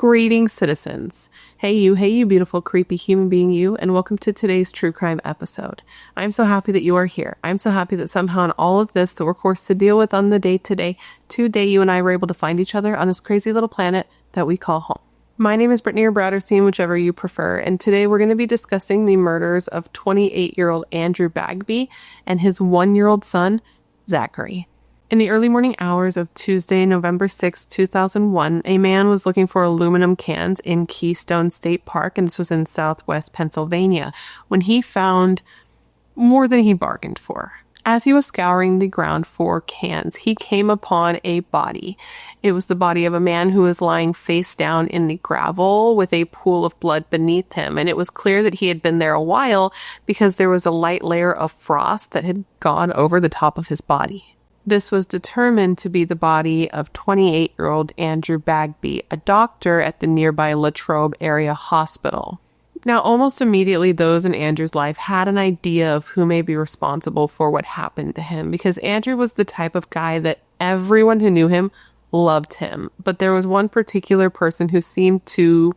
Greetings, citizens. Hey you beautiful, creepy human being you, and welcome to today's true crime episode. I'm so happy that you are here. I'm so happy that somehow in all of this that we're forced to deal with on the day-to-day, today you and I were able to find each other on this crazy little planet that we call home. My name is Brittany or BRATTERSTEIN, whichever you prefer, and today we're going to be discussing the murders of 28-year-old Andrew Bagby and his 1-year-old son, Zachary. In the early morning hours of Tuesday, November 6, 2001, a man was looking for aluminum cans in Keystone State Park, and this was in southwest Pennsylvania, when he found more than he bargained for. As he was scouring the ground for cans, he came upon a body. It was the body of a man who was lying face down in the gravel with a pool of blood beneath him, and it was clear that he had been there a while because there was a light layer of frost that had gone over the top of his body. This was determined to be the body of 28-year-old Andrew Bagby, a doctor at the nearby Latrobe area hospital. Now, almost immediately, those in Andrew's life had an idea of who may be responsible for what happened to him, because Andrew was the type of guy that everyone who knew him loved him. But there was one particular person who seemed to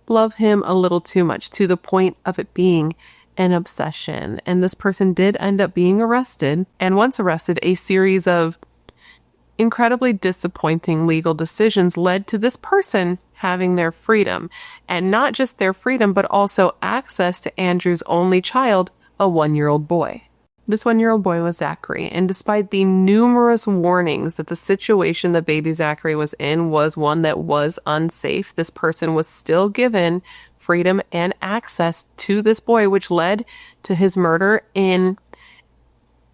love him a little too much, to the point of it being an obsession. And this person did end up being arrested, and once arrested, a series of incredibly disappointing legal decisions led to this person having their freedom, and not just their freedom, but also access to Andrew's only child, a 1-year-old boy. This 1-year-old boy was Zachary, and despite the numerous warnings that the situation that baby Zachary was in was one that was unsafe, this person was still given freedom and access to this boy, which led to his murder in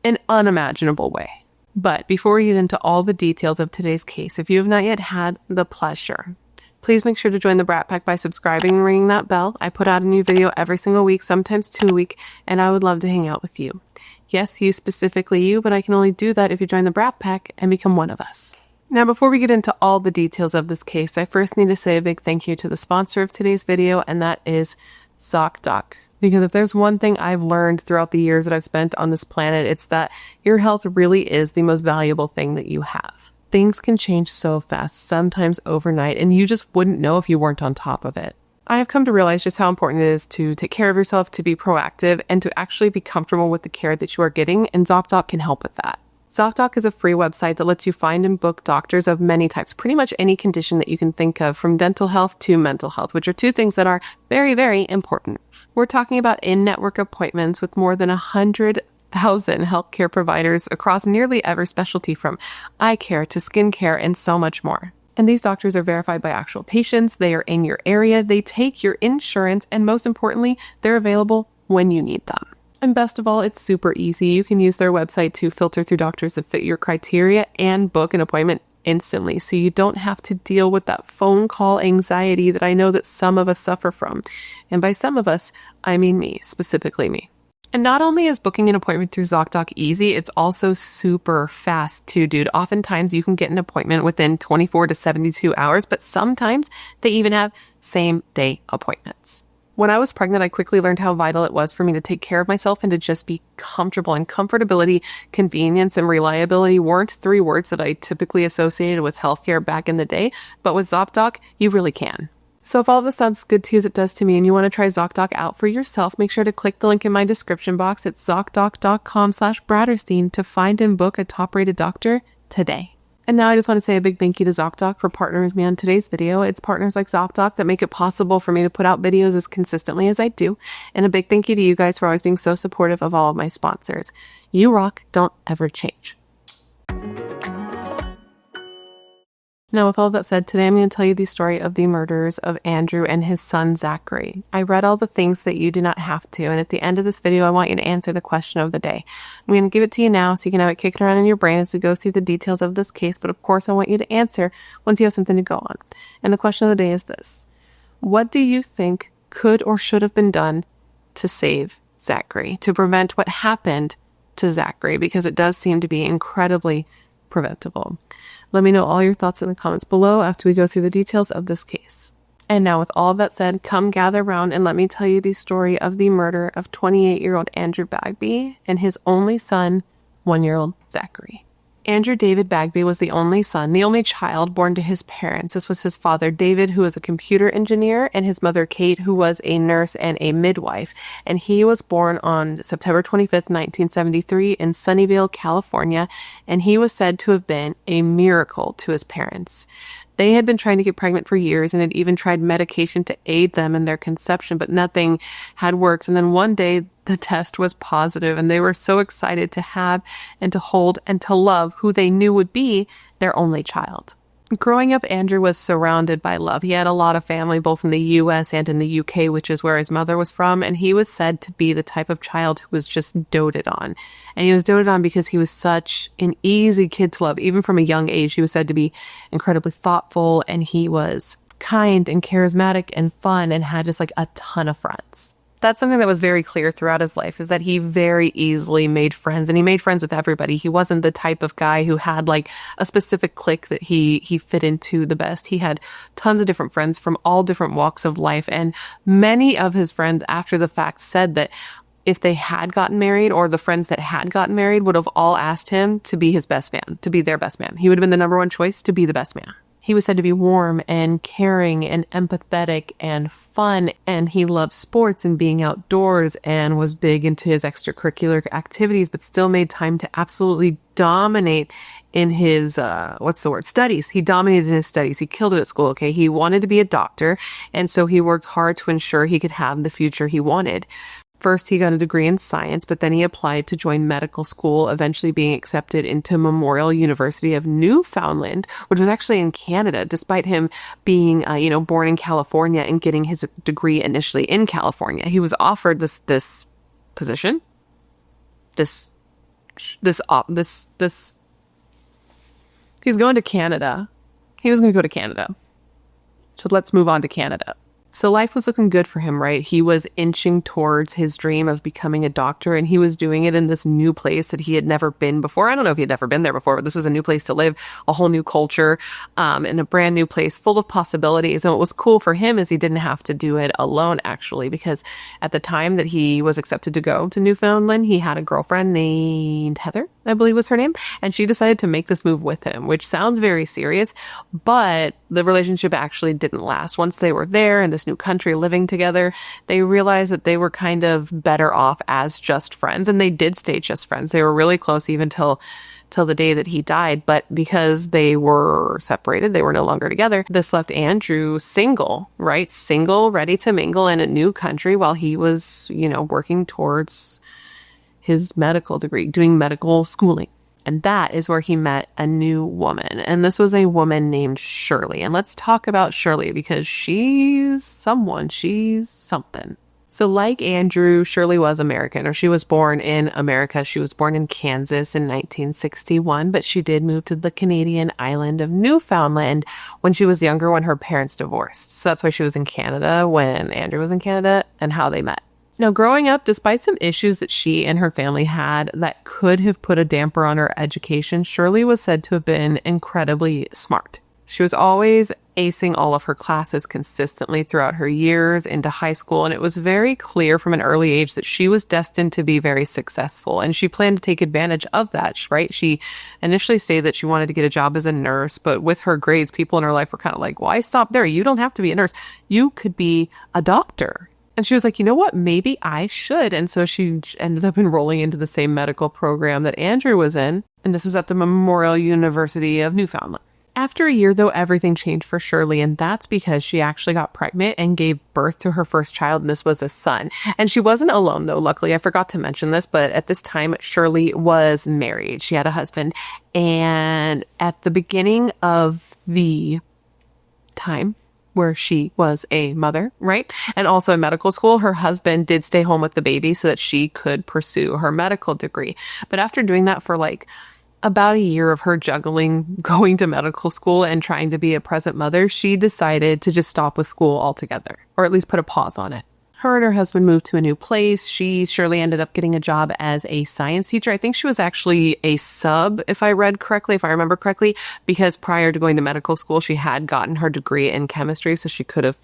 an unimaginable way. But before we get into all the details of today's case, if you have not yet had the pleasure, please make sure to join the Brat Pack by subscribing and ringing that bell. I put out a new video every single week, sometimes 2 a week, and I would love to hang out with you. Yes, you, specifically you, but I can only do that if you join the Brat Pack and become one of us. Now, before we get into all the details of this case, I first need to say a big thank you to the sponsor of today's video, and that is ZocDoc. Because if there's one thing I've learned throughout the years that I've spent on this planet, it's that your health really is the most valuable thing that you have. Things can change so fast, sometimes overnight, and you just wouldn't know if you weren't on top of it. I have come to realize just how important it is to take care of yourself, to be proactive, and to actually be comfortable with the care that you are getting, and ZocDoc can help with that. ZocDoc is a free website that lets you find and book doctors of many types, pretty much any condition that you can think of, from dental health to mental health, which are two things that are very, very important. We're talking about in-network appointments with more than 100,000 healthcare providers across nearly every specialty, from eye care to skin care and so much more. And these doctors are verified by actual patients, they are in your area, they take your insurance, and most importantly, they're available when you need them. And best of all, it's super easy. You can use their website to filter through doctors that fit your criteria and book an appointment instantly, so you don't have to deal with that phone call anxiety that I know that some of us suffer from. And by some of us, I mean me, specifically me. And not only is booking an appointment through ZocDoc easy, it's also super fast too, dude. Oftentimes you can get an appointment within 24 to 72 hours, but sometimes they even have same-day appointments. When I was pregnant, I quickly learned how vital it was for me to take care of myself and to just be comfortable. And comfortability, convenience, and reliability weren't 3 words that I typically associated with healthcare back in the day, but with ZocDoc, you really can. So if all of this sounds good to you as it does to me, and you want to try ZocDoc out for yourself, make sure to click the link in my description box at ZocDoc.com/BRATTERSTEIN to find and book a top-rated doctor today. And now I just want to say a big thank you to ZocDoc for partnering with me on today's video. It's partners like ZocDoc that make it possible for me to put out videos as consistently as I do. And a big thank you to you guys for always being so supportive of all of my sponsors. You rock, don't ever change. Now, with all that said, today I'm going to tell you the story of the murders of Andrew and his son, Zachary. I read all the things that you do not have to, and at the end of this video, I want you to answer the question of the day. I'm going to give it to you now so you can have it kicking around in your brain as we go through the details of this case, but of course, I want you to answer once you have something to go on. And the question of the day is this: what do you think could or should have been done to save Zachary, to prevent what happened to Zachary? Because it does seem to be incredibly preventable. Let me know all your thoughts in the comments below after we go through the details of this case. And now, with all of that said, come gather around and let me tell you the story of the murder of 28-year-old Andrew Bagby and his only son, 1-year-old Zachary. Andrew David Bagby was the only son, the only child born to his parents. This was his father, David, who was a computer engineer, and his mother, Kate, who was a nurse and a midwife. And he was born on September 25th, 1973 in Sunnyvale, California, and he was said to have been a miracle to his parents. They had been trying to get pregnant for years and had even tried medication to aid them in their conception, but nothing had worked. And then one day the test was positive, and they were so excited to have and to hold and to love who they knew would be their only child. Growing up, Andrew was surrounded by love. He had a lot of family, both in the U.S. and in the U.K., which is where his mother was from. And he was said to be the type of child who was just doted on. And he was doted on because he was such an easy kid to love. Even from a young age, he was said to be incredibly thoughtful, and he was kind and charismatic and fun and had just like a ton of friends. That's something that was very clear throughout his life, is that he very easily made friends, and he made friends with everybody. He wasn't the type of guy who had like a specific clique that he fit into the best. He had tons of different friends from all different walks of life. And many of his friends after the fact said that if they had gotten married, or the friends that had gotten married would have all asked him to be his best man, to be their best man. He would have been the number one choice to be the best man. He was said to be warm and caring and empathetic and fun, and he loved sports and being outdoors and was big into his extracurricular activities, but still made time to absolutely dominate in his, studies. He dominated in his studies. He killed it at school, okay? He wanted to be a doctor, and so he worked hard to ensure he could have the future he wanted. First, he got a degree in science, but then he applied to join medical school, eventually being accepted into Memorial University of Newfoundland, which was actually in Canada, despite him being, born in California and getting his degree initially in California. He was offered this position, he's going to Canada. He was going to go to Canada. So let's move on to Canada. So life was looking good for him, right? He was inching towards his dream of becoming a doctor, and he was doing it in this new place that he had never been before. I don't know if he had never been there before, but this was a new place to live, a whole new culture, and a brand new place full of possibilities. And what was cool for him is he didn't have to do it alone, actually, because at the time that he was accepted to go to Newfoundland, he had a girlfriend named Heather, I believe was her name, and she decided to make this move with him, which sounds very serious, but the relationship actually didn't last. Once they were there in this new country living together, they realized that they were kind of better off as just friends, and they did stay just friends. They were really close even till the day that he died, but because they were separated, they were no longer together. This left Andrew single, right? Single, ready to mingle in a new country while he was, working towards his medical degree, doing medical schooling. And that is where he met a new woman. And this was a woman named Shirley. And let's talk about Shirley because she's something. So like Andrew, Shirley was American, or she was born in America. She was born in Kansas in 1961, but she did move to the Canadian island of Newfoundland when she was younger, when her parents divorced. So that's why she was in Canada when Andrew was in Canada, and how they met. Now, growing up, despite some issues that she and her family had that could have put a damper on her education, Shirley was said to have been incredibly smart. She was always acing all of her classes consistently throughout her years into high school, and it was very clear from an early age that she was destined to be very successful, and she planned to take advantage of that, right? She initially stated that she wanted to get a job as a nurse, but with her grades, people in her life were kind of like, why stop there? You don't have to be a nurse. You could be a doctor. And she was like, you know what, maybe I should. And so she ended up enrolling into the same medical program that Andrew was in. And this was at the Memorial University of Newfoundland. After a year, though, everything changed for Shirley. And that's because she actually got pregnant and gave birth to her first child. And this was a son. And she wasn't alone, though. Luckily, I forgot to mention this. But at this time, Shirley was married. She had a husband. And at the beginning of the time where she was a mother, right? And also in medical school, her husband did stay home with the baby so that she could pursue her medical degree. But after doing that for about a year of her juggling going to medical school and trying to be a present mother, she decided to just stop with school altogether, or at least put a pause on it. Her and her husband moved to a new place. Shirley ended up getting a job as a science teacher. I think she was actually a sub, if I remember correctly, because prior to going to medical school, she had gotten her degree in chemistry, so she could have,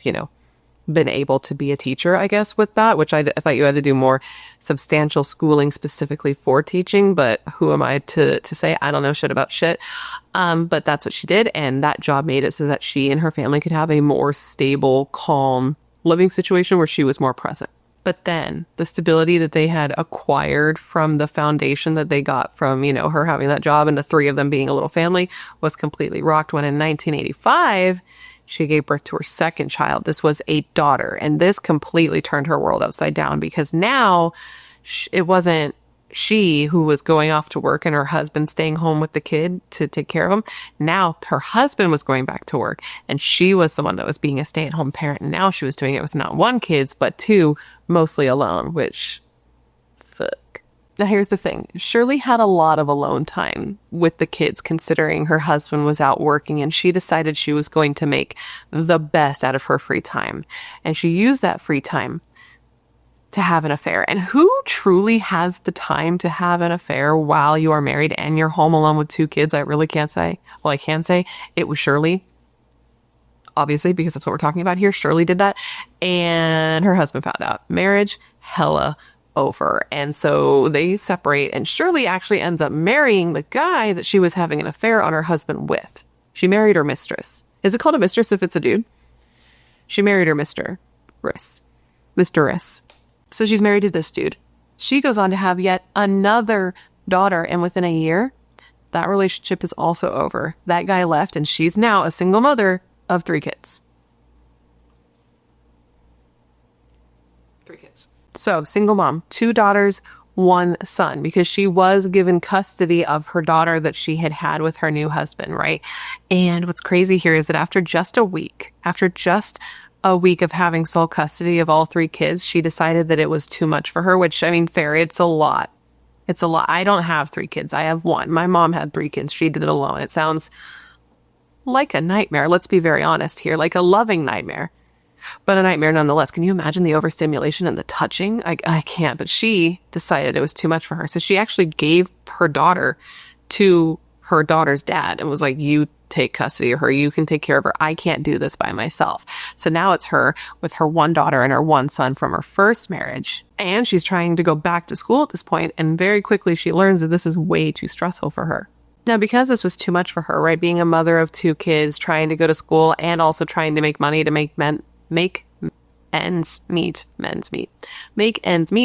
been able to be a teacher, I guess, with that, which I thought you had to do more substantial schooling specifically for teaching, but who am I to say? I don't know shit about shit. But that's what she did, and that job made it so that she and her family could have a more stable, calm living situation where she was more present. But then the stability that they had acquired from the foundation that they got from, you know, her having that job and the three of them being a little family was completely rocked when in 1985, she gave birth to her second child. This was a daughter, and this completely turned her world upside down because now it wasn't she who was going off to work and her husband staying home with the kid to take care of him. Now her husband was going back to work and she was the one that was being a stay-at-home parent. And now she was doing it with not one kids, but two, mostly alone, which fuck. Now here's the thing. Shirley had a lot of alone time with the kids considering her husband was out working, and she decided she was going to make the best out of her free time. And she used that free time to have an affair. And who truly has the time to have an affair while you are married and you're home alone with two kids? I really can't say. Well, I can say it was Shirley. Obviously, because that's what we're talking about here. Shirley did that. And her husband found out. Marriage, hella over. And so they separate. And Shirley actually ends up marrying the guy that she was having an affair on her husband with. She married her mistress. Is it called a mistress if it's a dude? She married her mistress. So she's married to this dude. She goes on to have yet another daughter, and within a year, that relationship is also over. That guy left, and she's now a single mother of 3 kids. 3 kids. So, single mom, 2 daughters, 1 son, because she was given custody of her daughter that she had had with her new husband, right? And what's crazy here is that after just a week of having sole custody of all 3 kids, she decided that it was too much for her, which, I mean, fair, it's a lot. It's a lot. I don't have 3 kids. I have 1. My mom had 3 kids. She did it alone. It sounds like a nightmare. Let's be very honest here, like a loving nightmare, but a nightmare nonetheless. Can you imagine the overstimulation and the touching? I can't, but she decided it was too much for her. So she actually gave her daughter to her daughter's dad and was like, you take custody of her. You can take care of her. I can't do this by myself. So now it's her with her 1 daughter and her 1 son from her first marriage. And she's trying to go back to school at this point. And very quickly she learns that this is way too stressful for her. Now, because this was too much for her, right? Being a mother of 2 kids, trying to go to school and also trying to make money to make ends meet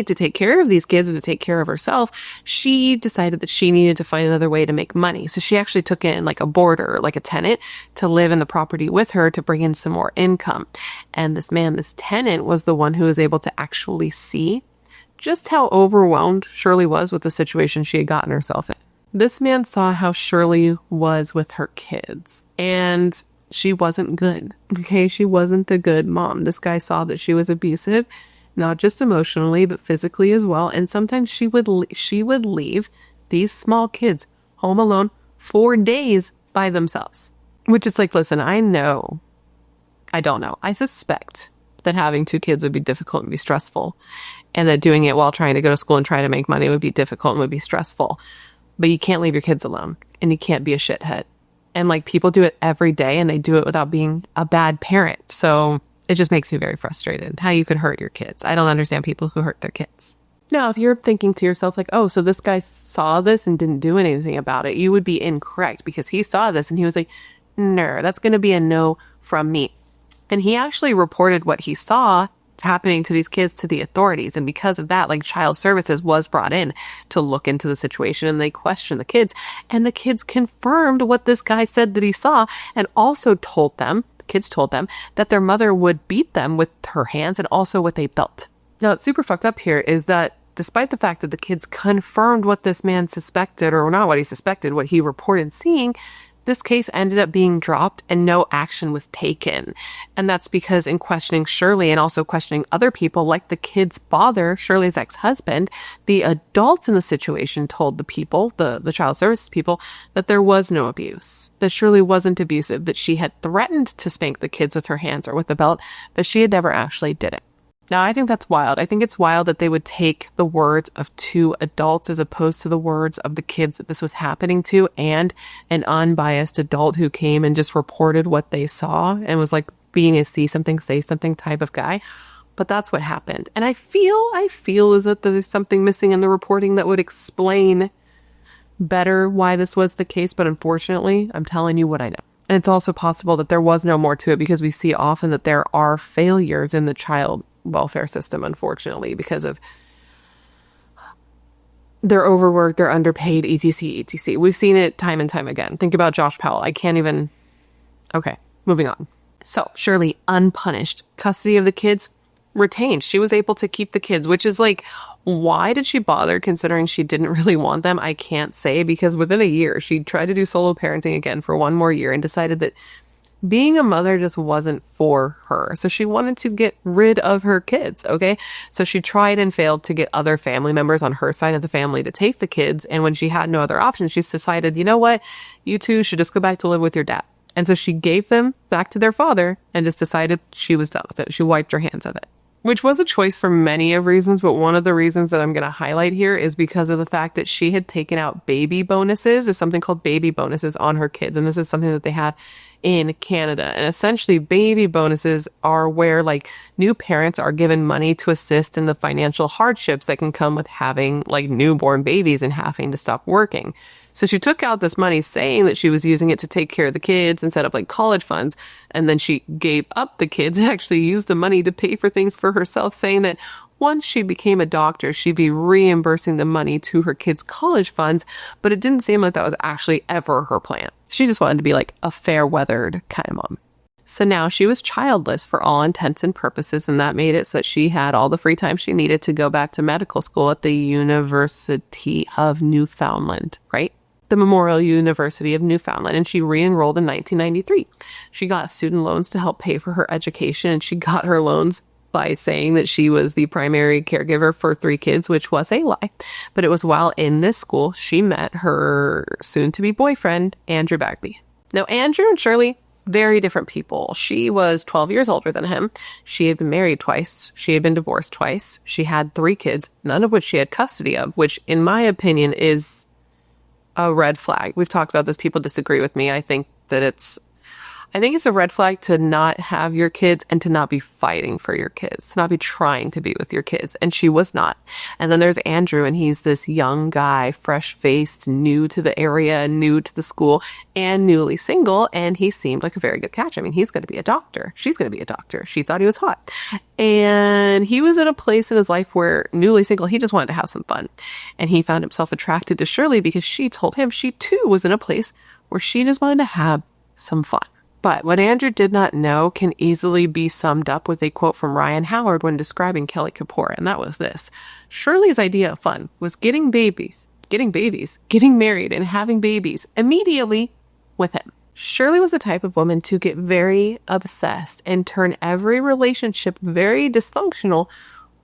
to take care of these kids and to take care of herself, she decided that she needed to find another way to make money. So she actually took in like a boarder, like a tenant, to live in the property with her to bring in some more income. And this tenant was the one who was able to actually see just how overwhelmed Shirley was with the situation she had gotten herself in. This man saw how Shirley was with her kids, and she wasn't good. Okay, she wasn't a good mom. This guy saw that she was abusive, not just emotionally, but physically as well. And sometimes she would leave these small kids home alone for days by themselves. Which is like, listen, I suspect that having 2 kids would be difficult and be stressful, and that doing it while trying to go to school and trying to make money would be difficult and would be stressful. But you can't leave your kids alone, and you can't be a shithead. And like, people do it every day, and they do it without being a bad parent. So it just makes me very frustrated how you could hurt your kids. I don't understand people who hurt their kids. Now, if you're thinking to yourself like, oh, so this guy saw this and didn't do anything about it, you would be incorrect, because he saw this and he was like, no, that's going to be a no from me. And he actually reported what he saw happening to these kids to the authorities. And because of that, like, child services was brought in to look into the situation, and they questioned the kids, and the kids confirmed what this guy said that he saw, and also told them, the kids told them, that their mother would beat them with her hands and also with a belt. Now, what's super fucked up here is that despite the fact that the kids confirmed what this man suspected, or not what he suspected, what he reported seeing, this case ended up being dropped and no action was taken. And that's because in questioning Shirley and also questioning other people, like the kid's father, Shirley's ex-husband, the adults in the situation told the people, the child services people, that there was no abuse, that Shirley wasn't abusive, that she had threatened to spank the kids with her hands or with a belt, but she had never actually did it. Now, I think that's wild. I think it's wild that they would take the words of 2 adults as opposed to the words of the kids that this was happening to, and an unbiased adult who came and just reported what they saw and was like, being a see something, say something type of guy. But that's what happened. And I feel as if there's something missing in the reporting that would explain better why this was the case. But unfortunately, I'm telling you what I know. And it's also possible that there was no more to it, because we see often that there are failures in the child welfare system, unfortunately, because of they're overworked, they're underpaid, etc., etc. We've seen it time and time again. Think about Josh Powell. Okay, moving on. So Shirley, unpunished. Custody of the kids retained. She was able to keep the kids, which is like, why did she bother, considering she didn't really want them? I can't say, because within a year, she tried to do solo parenting again for one more year and decided that being a mother just wasn't for her. So she wanted to get rid of her kids, okay? So she tried and failed to get other family members on her side of the family to take the kids. And when she had no other options, she decided, you know what? You two should just go back to live with your dad. And so she gave them back to their father and just decided she was done with it. She wiped her hands of it, which was a choice for many of reasons. But one of the reasons that I'm going to highlight here is because of the fact that she had taken out baby bonuses. There's something called baby bonuses on her kids. And this is something that they have in Canada. And essentially, baby bonuses are where like new parents are given money to assist in the financial hardships that can come with having like newborn babies and having to stop working. So she took out this money saying that she was using it to take care of the kids and set up like college funds. And then she gave up the kids and actually used the money to pay for things for herself, saying that once she became a doctor, she'd be reimbursing the money to her kids' college funds. But it didn't seem like that was actually ever her plan. She just wanted to be like a fair-weathered kind of mom. So now she was childless for all intents and purposes, and that made it so that she had all the free time she needed to go back to medical school at the University of Newfoundland, right? The Memorial University of Newfoundland, and she re-enrolled in 1993. She got student loans to help pay for her education, and she got her loans by saying that she was the primary caregiver for 3 kids, which was a lie. But it was while in this school she met her soon-to-be boyfriend, Andrew Bagby. Now, Andrew and Shirley, very different people. She was 12 years older than him. She had been married twice. She had been divorced twice. She had 3 kids, none of which she had custody of, which in my opinion is a red flag. We've talked about this. People disagree with me. I think it's a red flag to not have your kids and to not be fighting for your kids, to not be trying to be with your kids. And she was not. And then there's Andrew, and he's this young guy, fresh-faced, new to the area, new to the school, and newly single. And he seemed like a very good catch. I mean, he's going to be a doctor. She's going to be a doctor. She thought he was hot. And he was in a place in his life where, newly single, he just wanted to have some fun. And he found himself attracted to Shirley because she told him she too was in a place where she just wanted to have some fun. But what Andrew did not know can easily be summed up with a quote from Ryan Howard when describing Kelly Kapoor, and that was this: Shirley's idea of fun was getting married, and having babies immediately with him. Shirley was the type of woman to get very obsessed and turn every relationship very dysfunctional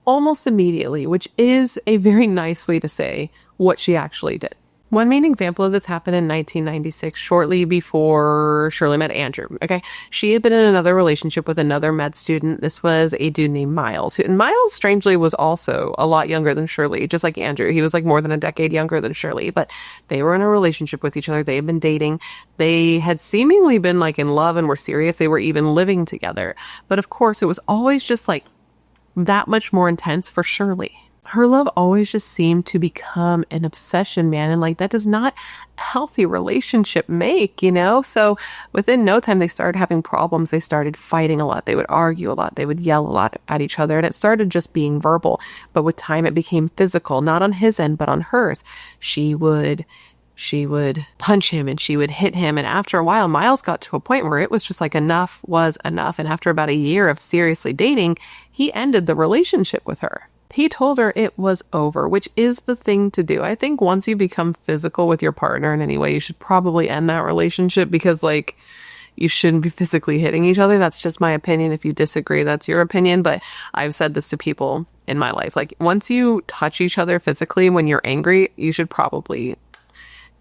almost immediately, which is a very nice way to say what she actually did. One main example of this happened in 1996, shortly before Shirley met Andrew, okay? She had been in another relationship with another med student. This was a dude named Miles. And Miles, strangely, was also a lot younger than Shirley, just like Andrew. He was like more than a decade younger than Shirley, but they were in a relationship with each other. They had been dating. They had seemingly been like in love and were serious. They were even living together. But of course, it was always just like that much more intense for Shirley. Her love always just seemed to become an obsession, man. And like, that does not a healthy relationship make, you know? So within no time, they started having problems. They started fighting a lot. They would argue a lot. They would yell a lot at each other. And it started just being verbal. But with time, it became physical, not on his end, but on hers. She would punch him and she would hit him. And after a while, Miles got to a point where it was just like enough was enough. And after about a year of seriously dating, he ended the relationship with her. He told her it was over, which is the thing to do. I think once you become physical with your partner in any way, you should probably end that relationship, because like, you shouldn't be physically hitting each other. That's just my opinion. If you disagree, that's your opinion. But I've said this to people in my life. Like, once you touch each other physically when you're angry, you should probably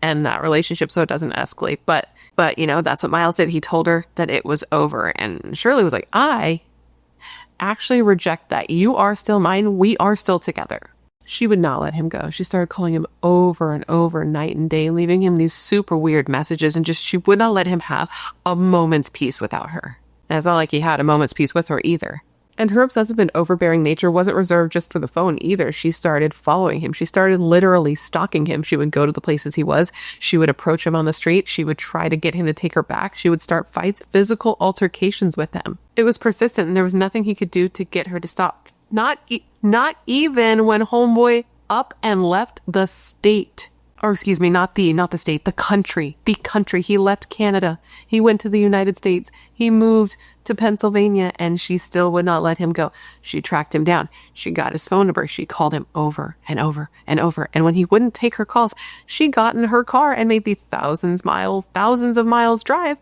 end that relationship so it doesn't escalate. But you know, that's what Miles did. He told her that it was over. And Shirley was like, I actually reject that. You are still mine. We are still together. She would not let him go. She started calling him over and over, night and day, leaving him these super weird messages, and just, she would not let him have a moment's peace without her. And it's not like he had a moment's peace with her either. And her obsessive and overbearing nature wasn't reserved just for the phone either. She started following him. She started literally stalking him. She would go to the places he was. She would approach him on the street. She would try to get him to take her back. She would start fights, physical altercations with him. It was persistent, and there was nothing he could do to get her to stop. Not even when homeboy up and left the state. Or excuse me, not the state, the country. He left Canada. He went to the United States. He moved to Pennsylvania, and she still would not let him go. She tracked him down. She got his phone number. She called him over and over and over. And when he wouldn't take her calls, she got in her car and made the thousands of miles drive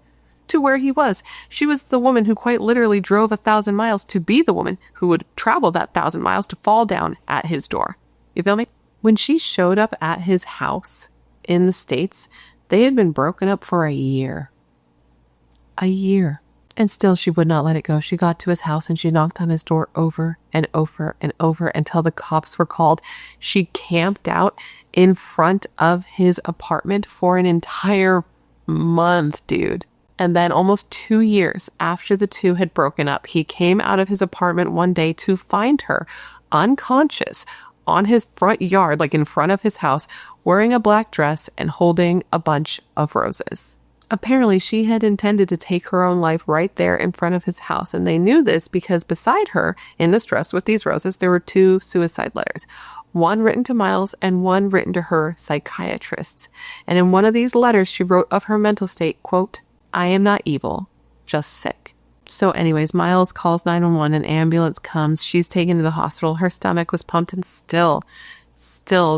to where he was. She was the woman who quite literally drove 1,000 miles to be the woman who would travel that 1,000 miles to fall down at his door. You feel me? When she showed up at his house in the States, they had been broken up for a year. A year. And still she would not let it go. She got to his house and she knocked on his door over and over and over until the cops were called. She camped out in front of his apartment for an entire month, dude. And then almost 2 years after the two had broken up, he came out of his apartment one day to find her unconscious on his front yard, like in front of his house, wearing a black dress and holding a bunch of roses. Apparently, she had intended to take her own life right there in front of his house, and they knew this because beside her, in this dress with these roses, there were 2 suicide letters. One written to Miles and one written to her psychiatrist. And in one of these letters, she wrote of her mental state, quote, "I am not evil, just sick." So anyways, Miles calls 911, an ambulance comes. She's taken to the hospital. Her stomach was pumped, and still,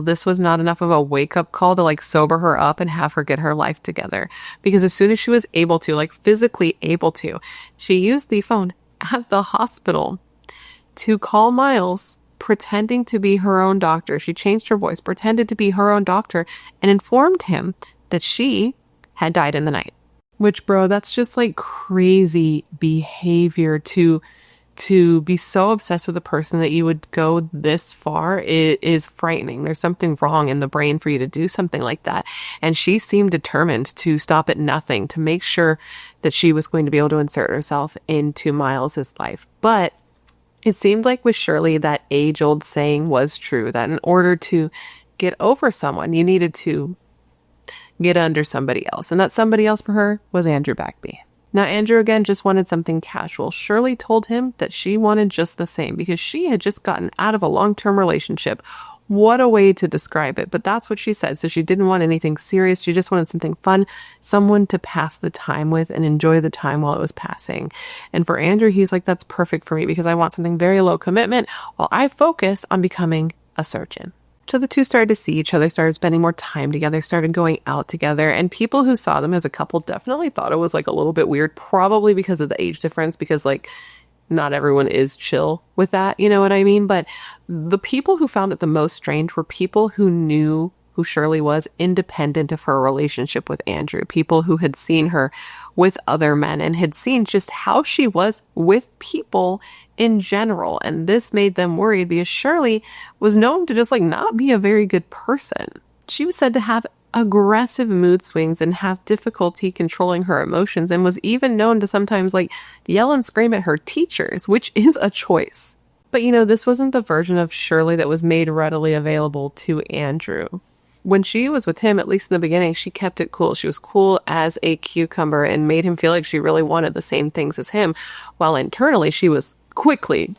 this was not enough of a wake-up call to like sober her up and have her get her life together. Because as soon as she was able to, like physically able to, she used the phone at the hospital to call Miles, pretending to be her own doctor. She changed her voice, pretended to be her own doctor, and informed him that she had died in the night. Which, bro, that's just like crazy behavior to be so obsessed with a person that you would go this far. It is frightening. There's something wrong in the brain for you to do something like that. And she seemed determined to stop at nothing to make sure that she was going to be able to insert herself into Miles's life. But it seemed like with Shirley, that age-old saying was true, that in order to get over someone, you needed to get under somebody else. And that somebody else for her was Andrew Bagby. Now, Andrew, again, just wanted something casual. Shirley told him that she wanted just the same because she had just gotten out of a long-term relationship. What a way to describe it. But that's what she said. So she didn't want anything serious. She just wanted something fun, someone to pass the time with and enjoy the time while it was passing. And for Andrew, he's like, that's perfect for me because I want something very low commitment while I focus on becoming a surgeon. So the two started to see each other, started spending more time together, started going out together. And people who saw them as a couple definitely thought it was like a little bit weird, probably because of the age difference, because like not everyone is chill with that, you know what I mean? But the people who found it the most strange were people who knew who Shirley was independent of her relationship with Andrew, people who had seen her with other men and had seen just how she was with people in general. And this made them worried because Shirley was known to just like not be a very good person. She was said to have aggressive mood swings and have difficulty controlling her emotions, and was even known to sometimes like yell and scream at her teachers, which is a choice. But you know, this wasn't the version of Shirley that was made readily available to Andrew. When she was with him, at least in the beginning, she kept it cool. She was cool as a cucumber and made him feel like she really wanted the same things as him, while internally she was quickly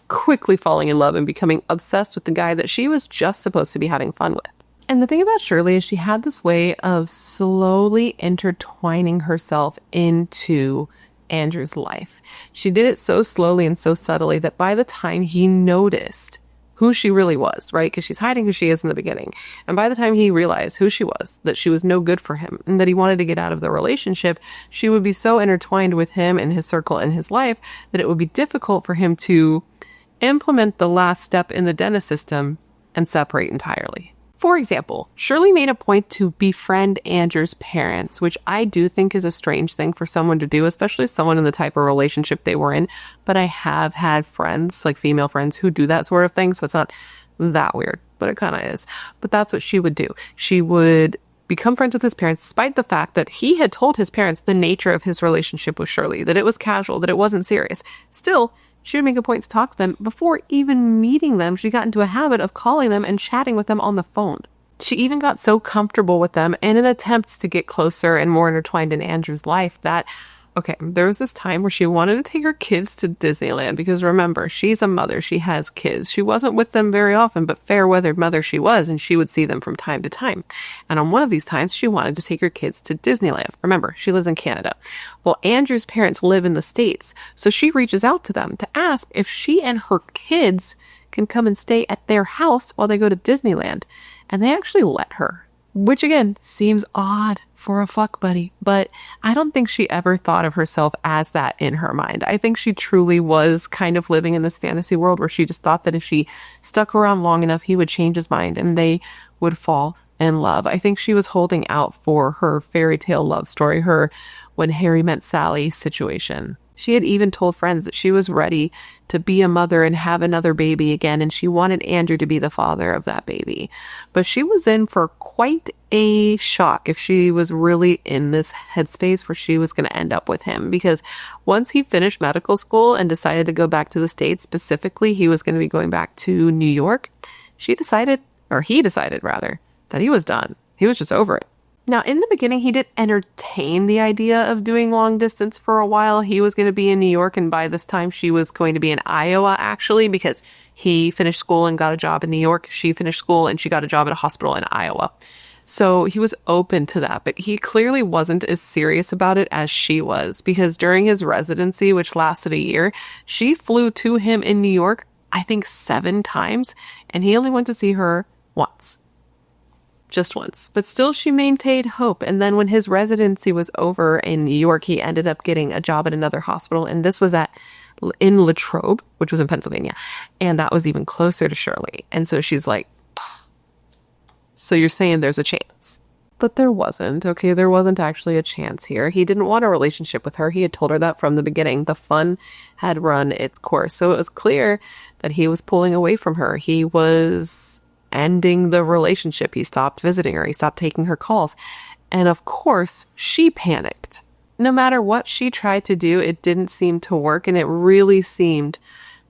falling in love and becoming obsessed with the guy that she was just supposed to be having fun with. And the thing about Shirley is she had this way of slowly intertwining herself into Andrew's life. She did it so slowly and so subtly that by the time he noticed who she really was, right? Because she's hiding who she is in the beginning. And by the time he realized who she was, that she was no good for him and that he wanted to get out of the relationship, she would be so intertwined with him and his circle and his life that it would be difficult for him to implement the last step in the dentist system and separate entirely. For example, Shirley made a point to befriend Andrew's parents, which I do think is a strange thing for someone to do, especially someone in the type of relationship they were in. But I have had friends, like female friends, who do that sort of thing, so it's not that weird, but it kind of is. But that's what she would do. She would become friends with his parents, despite the fact that he had told his parents the nature of his relationship with Shirley, that it was casual, that it wasn't serious. Still, she would make a point to talk to them. Before even meeting them, she got into a habit of calling them and chatting with them on the phone. She even got so comfortable with them in an attempt to get closer and more intertwined in Andrew's life that, okay, there was this time where she wanted to take her kids to Disneyland because remember, she's a mother. She has kids. She wasn't with them very often, but fair-weathered mother she was, and she would see them from time to time. And on one of these times, she wanted to take her kids to Disneyland. Remember, she lives in Canada. Well, Andrew's parents live in the States, so she reaches out to them to ask if she and her kids can come and stay at their house while they go to Disneyland. And they actually let her, which again seems odd for a fuck buddy, but I don't think she ever thought of herself as that in her mind. I think she truly was kind of living in this fantasy world where she just thought that if she stuck around long enough, he would change his mind and they would fall in love. I think she was holding out for her fairy tale love story, her when Harry met Sally situation. She had even told friends that she was ready to be a mother and have another baby again, and she wanted Andrew to be the father of that baby. But she was in for quite a shock if she was really in this headspace where she was going to end up with him, because once he finished medical school and decided to go back to the States, specifically he was going to be going back to New York, he decided rather, that he was done. He was just over it. Now, in the beginning, he did entertain the idea of doing long distance for a while. He was going to be in New York, and by this time, she was going to be in Iowa, actually, because he finished school and got a job in New York. She finished school, and she got a job at a hospital in Iowa. So he was open to that, but he clearly wasn't as serious about it as she was, because during his residency, which lasted a year, she flew to him in New York, I think 7 times, and he only went to see her once. Just once. But still, she maintained hope. And then when his residency was over in New York, he ended up getting a job at another hospital. And this was in Latrobe, which was in Pennsylvania. And that was even closer to Shirley. And so she's like, so you're saying there's a chance? But there wasn't. Okay, there wasn't actually a chance here. He didn't want a relationship with her. He had told her that from the beginning. The fun had run its course. So it was clear that he was pulling away from her. He was ending the relationship. He stopped visiting her. He stopped taking her calls. And of course, she panicked. No matter what she tried to do, it didn't seem to work. And it really seemed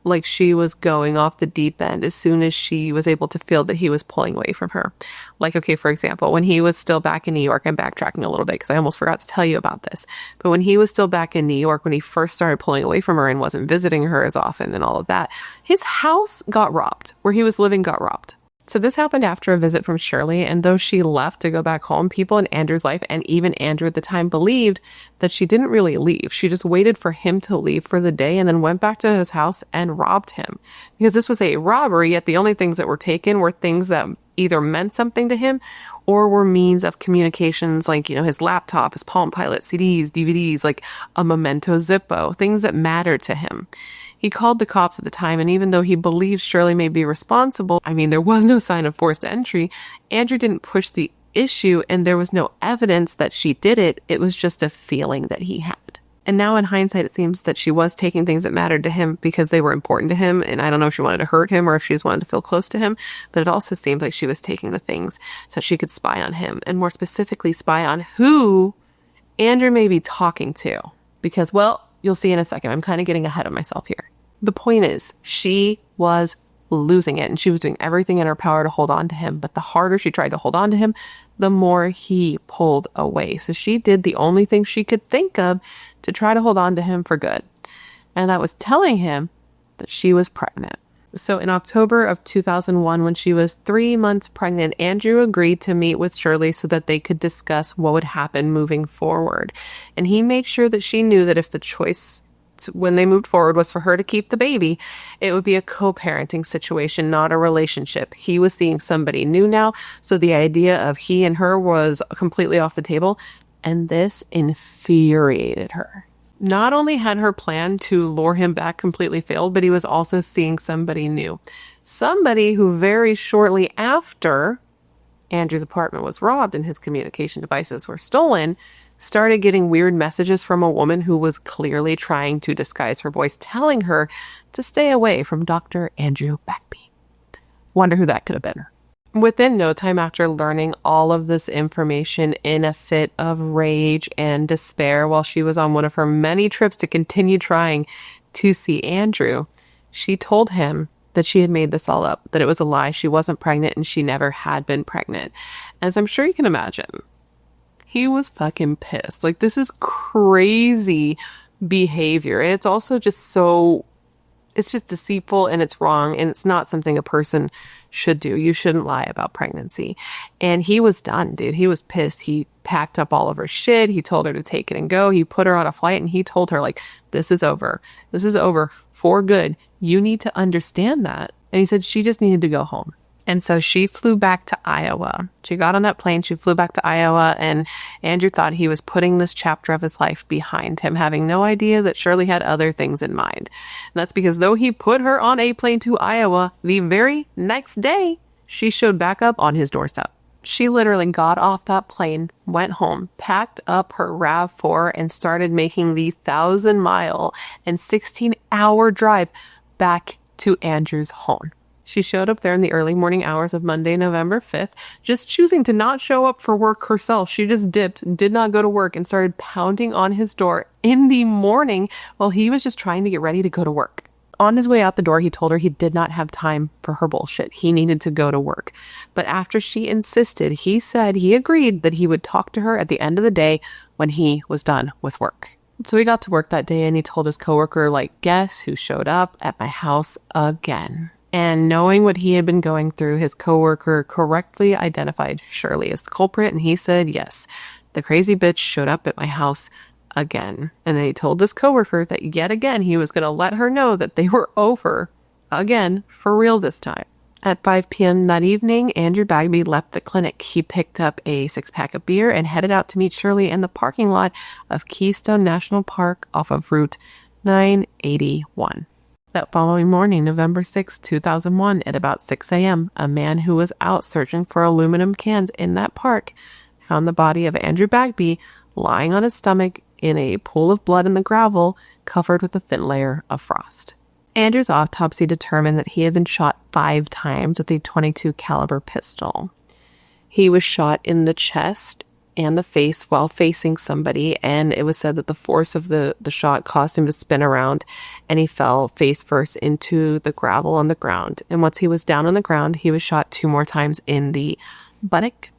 like she was going off the deep end as soon as she was able to feel that he was pulling away from her. Like, okay, for example, when he was still back in New York, I'm backtracking a little bit because I almost forgot to tell you about this. But when he was still back in New York, when he first started pulling away from her and wasn't visiting her as often and all of that, his house got robbed. Where he was living got robbed. So this happened after a visit from Shirley, and though she left to go back home, people in Andrew's life, and even Andrew at the time, believed that she didn't really leave. She just waited for him to leave for the day and then went back to his house and robbed him. Because this was a robbery, yet the only things that were taken were things that either meant something to him or were means of communications, like, his laptop, his Palm Pilot, CDs, DVDs, like a Memento Zippo, things that mattered to him. He called the cops at the time, and even though he believed Shirley may be responsible, there was no sign of forced entry, Andrew didn't push the issue, and there was no evidence that she did it. It was just a feeling that he had. And now in hindsight, it seems that she was taking things that mattered to him because they were important to him, and I don't know if she wanted to hurt him or if she just wanted to feel close to him, but it also seemed like she was taking the things so she could spy on him, and more specifically spy on who Andrew may be talking to. Because, well, you'll see in a second, I'm kind of getting ahead of myself here. The point is, she was losing it, and she was doing everything in her power to hold on to him. But the harder she tried to hold on to him, the more he pulled away. So she did the only thing she could think of to try to hold on to him for good. And that was telling him that she was pregnant. So in October of 2001, when she was 3 months pregnant, Andrew agreed to meet with Shirley so that they could discuss what would happen moving forward. And he made sure that she knew that if the choice when they moved forward was for her to keep the baby, it would be a co-parenting situation, not a relationship. He was seeing somebody new now, so the idea of he and her was completely off the table, and this infuriated her. Not only had her plan to lure him back completely failed, but he was also seeing somebody new. Somebody who very shortly after Andrew's apartment was robbed and his communication devices were stolen, started getting weird messages from a woman who was clearly trying to disguise her voice, telling her to stay away from Dr. Andrew Bagby. Wonder who that could have been. Within no time after learning all of this information, in a fit of rage and despair while she was on one of her many trips to continue trying to see Andrew, she told him that she had made this all up, that it was a lie, she wasn't pregnant, and she never had been pregnant. As I'm sure you can imagine, he was fucking pissed. Like, this is crazy behavior. It's also just so... it's just deceitful, and it's wrong, and it's not something a person should do. You shouldn't lie about pregnancy. And he was done, dude. He was pissed. He packed up all of her shit. He told her to take it and go. He put her on a flight, and he told her, like, this is over. This is over for good. You need to understand that. And he said she just needed to go home. And so she flew back to Iowa. She got on that plane, she flew back to Iowa, and Andrew thought he was putting this chapter of his life behind him, having no idea that Shirley had other things in mind. And that's because though he put her on a plane to Iowa, the very next day, she showed back up on his doorstep. She literally got off that plane, went home, packed up her RAV4, and started making the 1,000-mile and 16-hour drive back to Andrew's home. She showed up there in the early morning hours of Monday, November 5th, just choosing to not show up for work herself. She just dipped, did not go to work, and started pounding on his door in the morning while he was just trying to get ready to go to work. On his way out the door, he told her he did not have time for her bullshit. He needed to go to work. But after she insisted, he said he agreed that he would talk to her at the end of the day when he was done with work. So he got to work that day, and he told his coworker, like, guess who showed up at my house again? And knowing what he had been going through, his coworker correctly identified Shirley as the culprit, and he said, yes, the crazy bitch showed up at my house again. And then he told this coworker that yet again he was going to let her know that they were over again, for real this time. At 5 p.m. that evening, Andrew Bagby left the clinic. He picked up a 6-pack of beer and headed out to meet Shirley in the parking lot of Keystone National Park off of Route 981. That following morning, November 6, 2001, at about 6 a.m., a man who was out searching for aluminum cans in that park found the body of Andrew Bagby lying on his stomach in a pool of blood in the gravel, covered with a thin layer of frost. Andrew's autopsy determined that he had been shot 5 times with a .22 caliber pistol. He was shot in the chest and the face while facing somebody, and it was said that the force of the shot caused him to spin around, and he fell face first into the gravel on the ground. And once he was down on the ground, he was shot 2 more times in the buttock,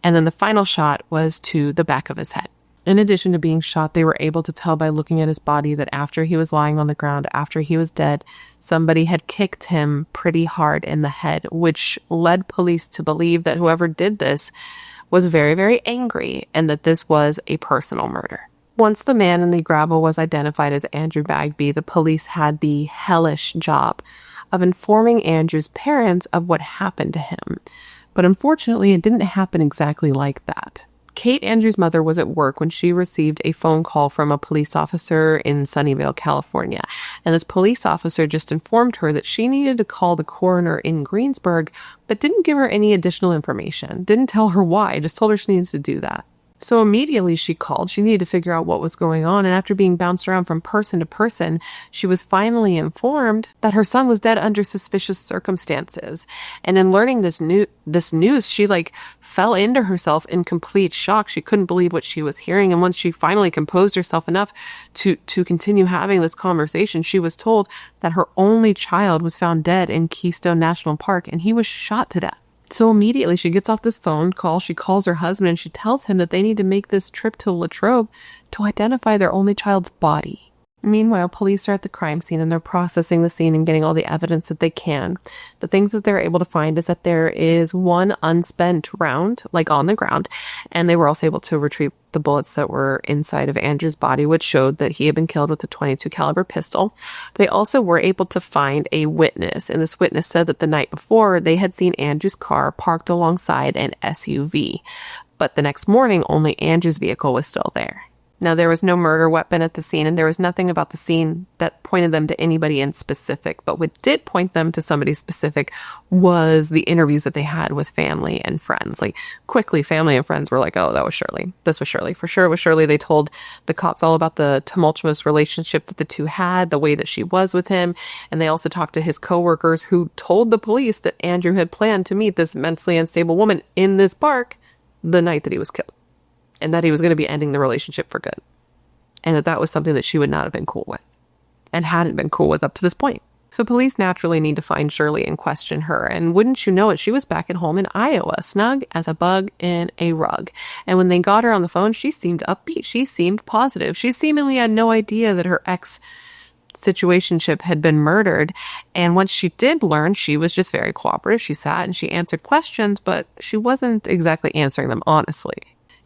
and then the final shot was to the back of his head. In addition to being shot, they were able to tell by looking at his body that after he was lying on the ground, after he was dead, somebody had kicked him pretty hard in the head, which led police to believe that whoever did this was very, very angry and that this was a personal murder. Once the man in the gravel was identified as Andrew Bagby, the police had the hellish job of informing Andrew's parents of what happened to him. But unfortunately, it didn't happen exactly like that. Kate, Andrew's mother, was at work when she received a phone call from a police officer in Sunnyvale, California. And this police officer just informed her that she needed to call the coroner in Greensburg, but didn't give her any additional information. Didn't tell her why, just told her she needs to do that. So immediately she called. She needed to figure out what was going on. And after being bounced around from person to person, she was finally informed that her son was dead under suspicious circumstances. And in learning this news, she fell into herself in complete shock. She couldn't believe what she was hearing. And once she finally composed herself enough to continue having this conversation, she was told that her only child was found dead in Keystone National Park, and he was shot to death. So immediately she gets off this phone call, she calls her husband, and she tells him that they need to make this trip to Latrobe to identify their only child's body. Meanwhile, police are at the crime scene and they're processing the scene and getting all the evidence that they can. The things that they're able to find is that there is 1 unspent round, on the ground, and they were also able to retrieve the bullets that were inside of Andrew's body, which showed that he had been killed with a .22 caliber pistol. They also were able to find a witness, and this witness said that the night before they had seen Andrew's car parked alongside an SUV, but the next morning only Andrew's vehicle was still there. Now, there was no murder weapon at the scene, and there was nothing about the scene that pointed them to anybody in specific. But what did point them to somebody specific was the interviews that they had with family and friends. Like, quickly, family and friends were like, oh, that was Shirley. This was Shirley. For sure it was Shirley. They told the cops all about the tumultuous relationship that the two had, the way that she was with him. And they also talked to his coworkers who told the police that Andrew had planned to meet this mentally unstable woman in this park the night that he was killed. And that he was going to be ending the relationship for good. And that was something that she would not have been cool with. And hadn't been cool with up to this point. So police naturally need to find Shirley and question her. And wouldn't you know it, she was back at home in Iowa, snug as a bug in a rug. And when they got her on the phone, she seemed upbeat. She seemed positive. She seemingly had no idea that her ex-situationship had been murdered. And once she did learn, she was just very cooperative. She sat and she answered questions, but she wasn't exactly answering them honestly.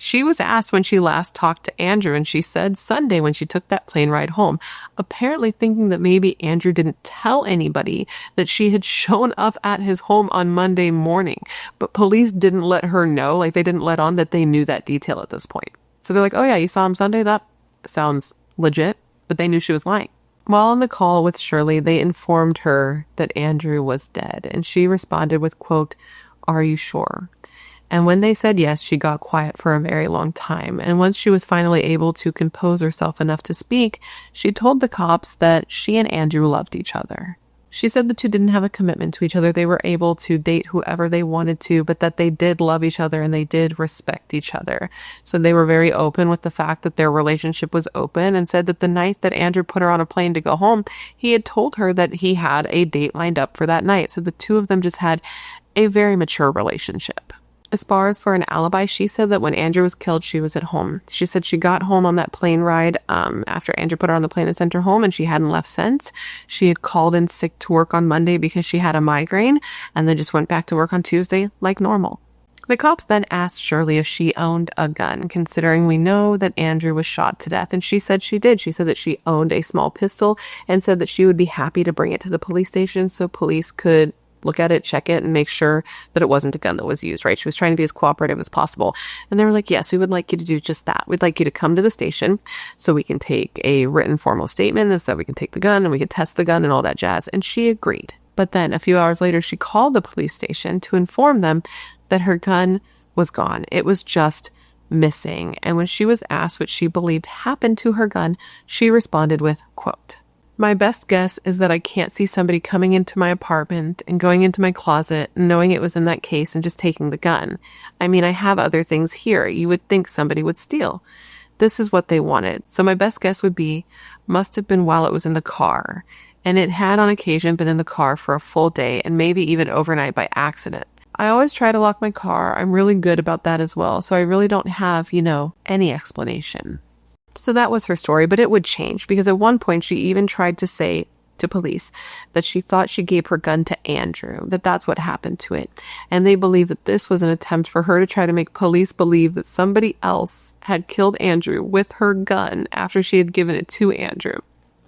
She was asked when she last talked to Andrew, and she said Sunday when she took that plane ride home, apparently thinking that maybe Andrew didn't tell anybody that she had shown up at his home on Monday morning. But police didn't let her know, like they didn't let on that they knew that detail at this point. So they're like, oh yeah, you saw him Sunday? That sounds legit. But they knew she was lying. While on the call with Shirley, they informed her that Andrew was dead, and she responded with, quote, "Are you sure?" And when they said yes, she got quiet for a very long time. And once she was finally able to compose herself enough to speak, she told the cops that she and Andrew loved each other. She said the two didn't have a commitment to each other. They were able to date whoever they wanted to, but that they did love each other and they did respect each other. So they were very open with the fact that their relationship was open, and said that the night that Andrew put her on a plane to go home, he had told her that he had a date lined up for that night. So the two of them just had a very mature relationship. As far as for an alibi, she said that when Andrew was killed, she was at home. She said she got home on that plane ride after Andrew put her on the plane and sent her home, and she hadn't left since. She had called in sick to work on Monday because she had a migraine, and then just went back to work on Tuesday like normal. The cops then asked Shirley if she owned a gun, considering we know that Andrew was shot to death, and she said she did. She said that she owned a small pistol and said that she would be happy to bring it to the police station so police could look at it, check it, and make sure that it wasn't a gun that was used, right? She was trying to be as cooperative as possible. And they were like, yes, we would like you to do just that. We'd like you to come to the station so we can take a written formal statement, so that we can take the gun and we can test the gun and all that jazz. And she agreed. But then a few hours later, she called the police station to inform them that her gun was gone. It was just missing. And when she was asked what she believed happened to her gun, she responded with, quote, "My best guess is that I can't see somebody coming into my apartment and going into my closet and knowing it was in that case and just taking the gun. I mean, I have other things here. You would think somebody would steal. This is what they wanted. So my best guess would be, must have been while it was in the car. And it had on occasion been in the car for a full day and maybe even overnight by accident. I always try to lock my car. I'm really good about that as well. So I really don't have, any explanation." So that was her story, but it would change because at one point she even tried to say to police that she thought she gave her gun to Andrew, that that's what happened to it. And they believe that this was an attempt for her to try to make police believe that somebody else had killed Andrew with her gun after she had given it to Andrew,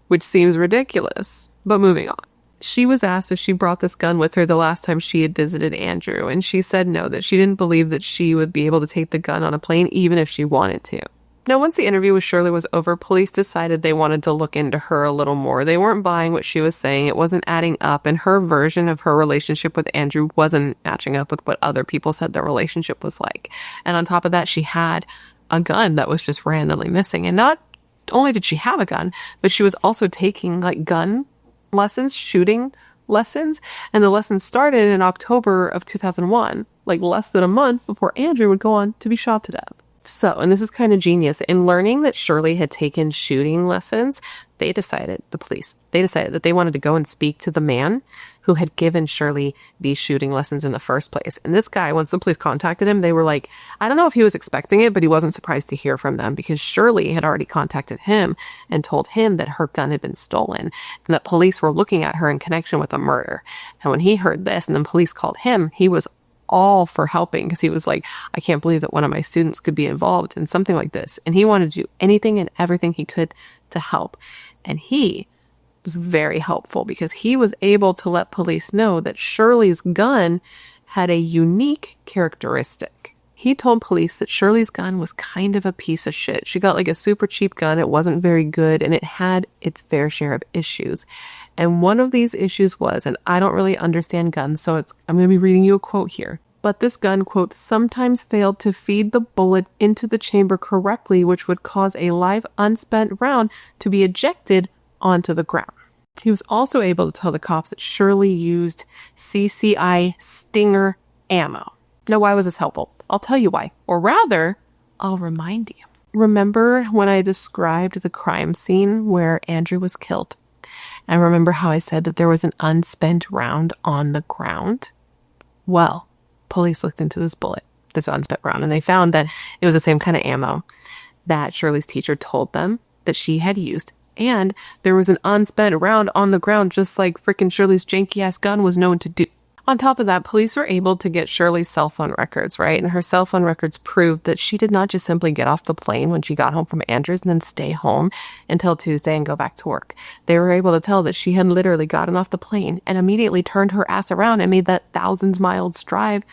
which seems ridiculous. But moving on. She was asked if she brought this gun with her the last time she had visited Andrew, and she said no, that she didn't believe that she would be able to take the gun on a plane even if she wanted to. Now, once the interview with Shirley was over, police decided they wanted to look into her a little more. They weren't buying what she was saying. It wasn't adding up, and her version of her relationship with Andrew wasn't matching up with what other people said their relationship was like. And on top of that, she had a gun that was just randomly missing. And not only did she have a gun, but she was also taking gun lessons, shooting lessons. And the lessons started in October of 2001, less than a month before Andrew would go on to be shot to death. So, and this is kind of genius, in learning that Shirley had taken shooting lessons, the police decided that they wanted to go and speak to the man who had given Shirley these shooting lessons in the first place. And this guy, once the police contacted him, they were like, I don't know if he was expecting it, but he wasn't surprised to hear from them because Shirley had already contacted him and told him that her gun had been stolen and that police were looking at her in connection with a murder. And when he heard this and then police called him, he was all for helping because he was like, I can't believe that one of my students could be involved in something like this. And he wanted to do anything and everything he could to help. And he was very helpful because he was able to let police know that Shirley's gun had a unique characteristic. He told police that Shirley's gun was kind of a piece of shit. She got like a super cheap gun. It wasn't very good, and it had its fair share of issues. And one of these issues was, and I don't really understand guns, so I'm going to be reading you a quote here. But this gun, quote, sometimes failed to feed the bullet into the chamber correctly, which would cause a live unspent round to be ejected onto the ground. He was also able to tell the cops that Shirley used CCI Stinger ammo. Now, why was this helpful? I'll tell you why. Or rather, I'll remind you. Remember when I described the crime scene where Andrew was killed? And remember how I said that there was an unspent round on the ground? Well, police looked into this bullet, this unspent round, and they found that it was the same kind of ammo that Shirley's teacher told them that she had used. And there was an unspent round on the ground, just like frickin' Shirley's janky-ass gun was known to do. On top of that, police were able to get Shirley's cell phone records, right? And her cell phone records proved that she did not just simply get off the plane when she got home from Andrews and then stay home until Tuesday and go back to work. They were able to tell that she had literally gotten off the plane and immediately turned her ass around and made that thousands-mile drive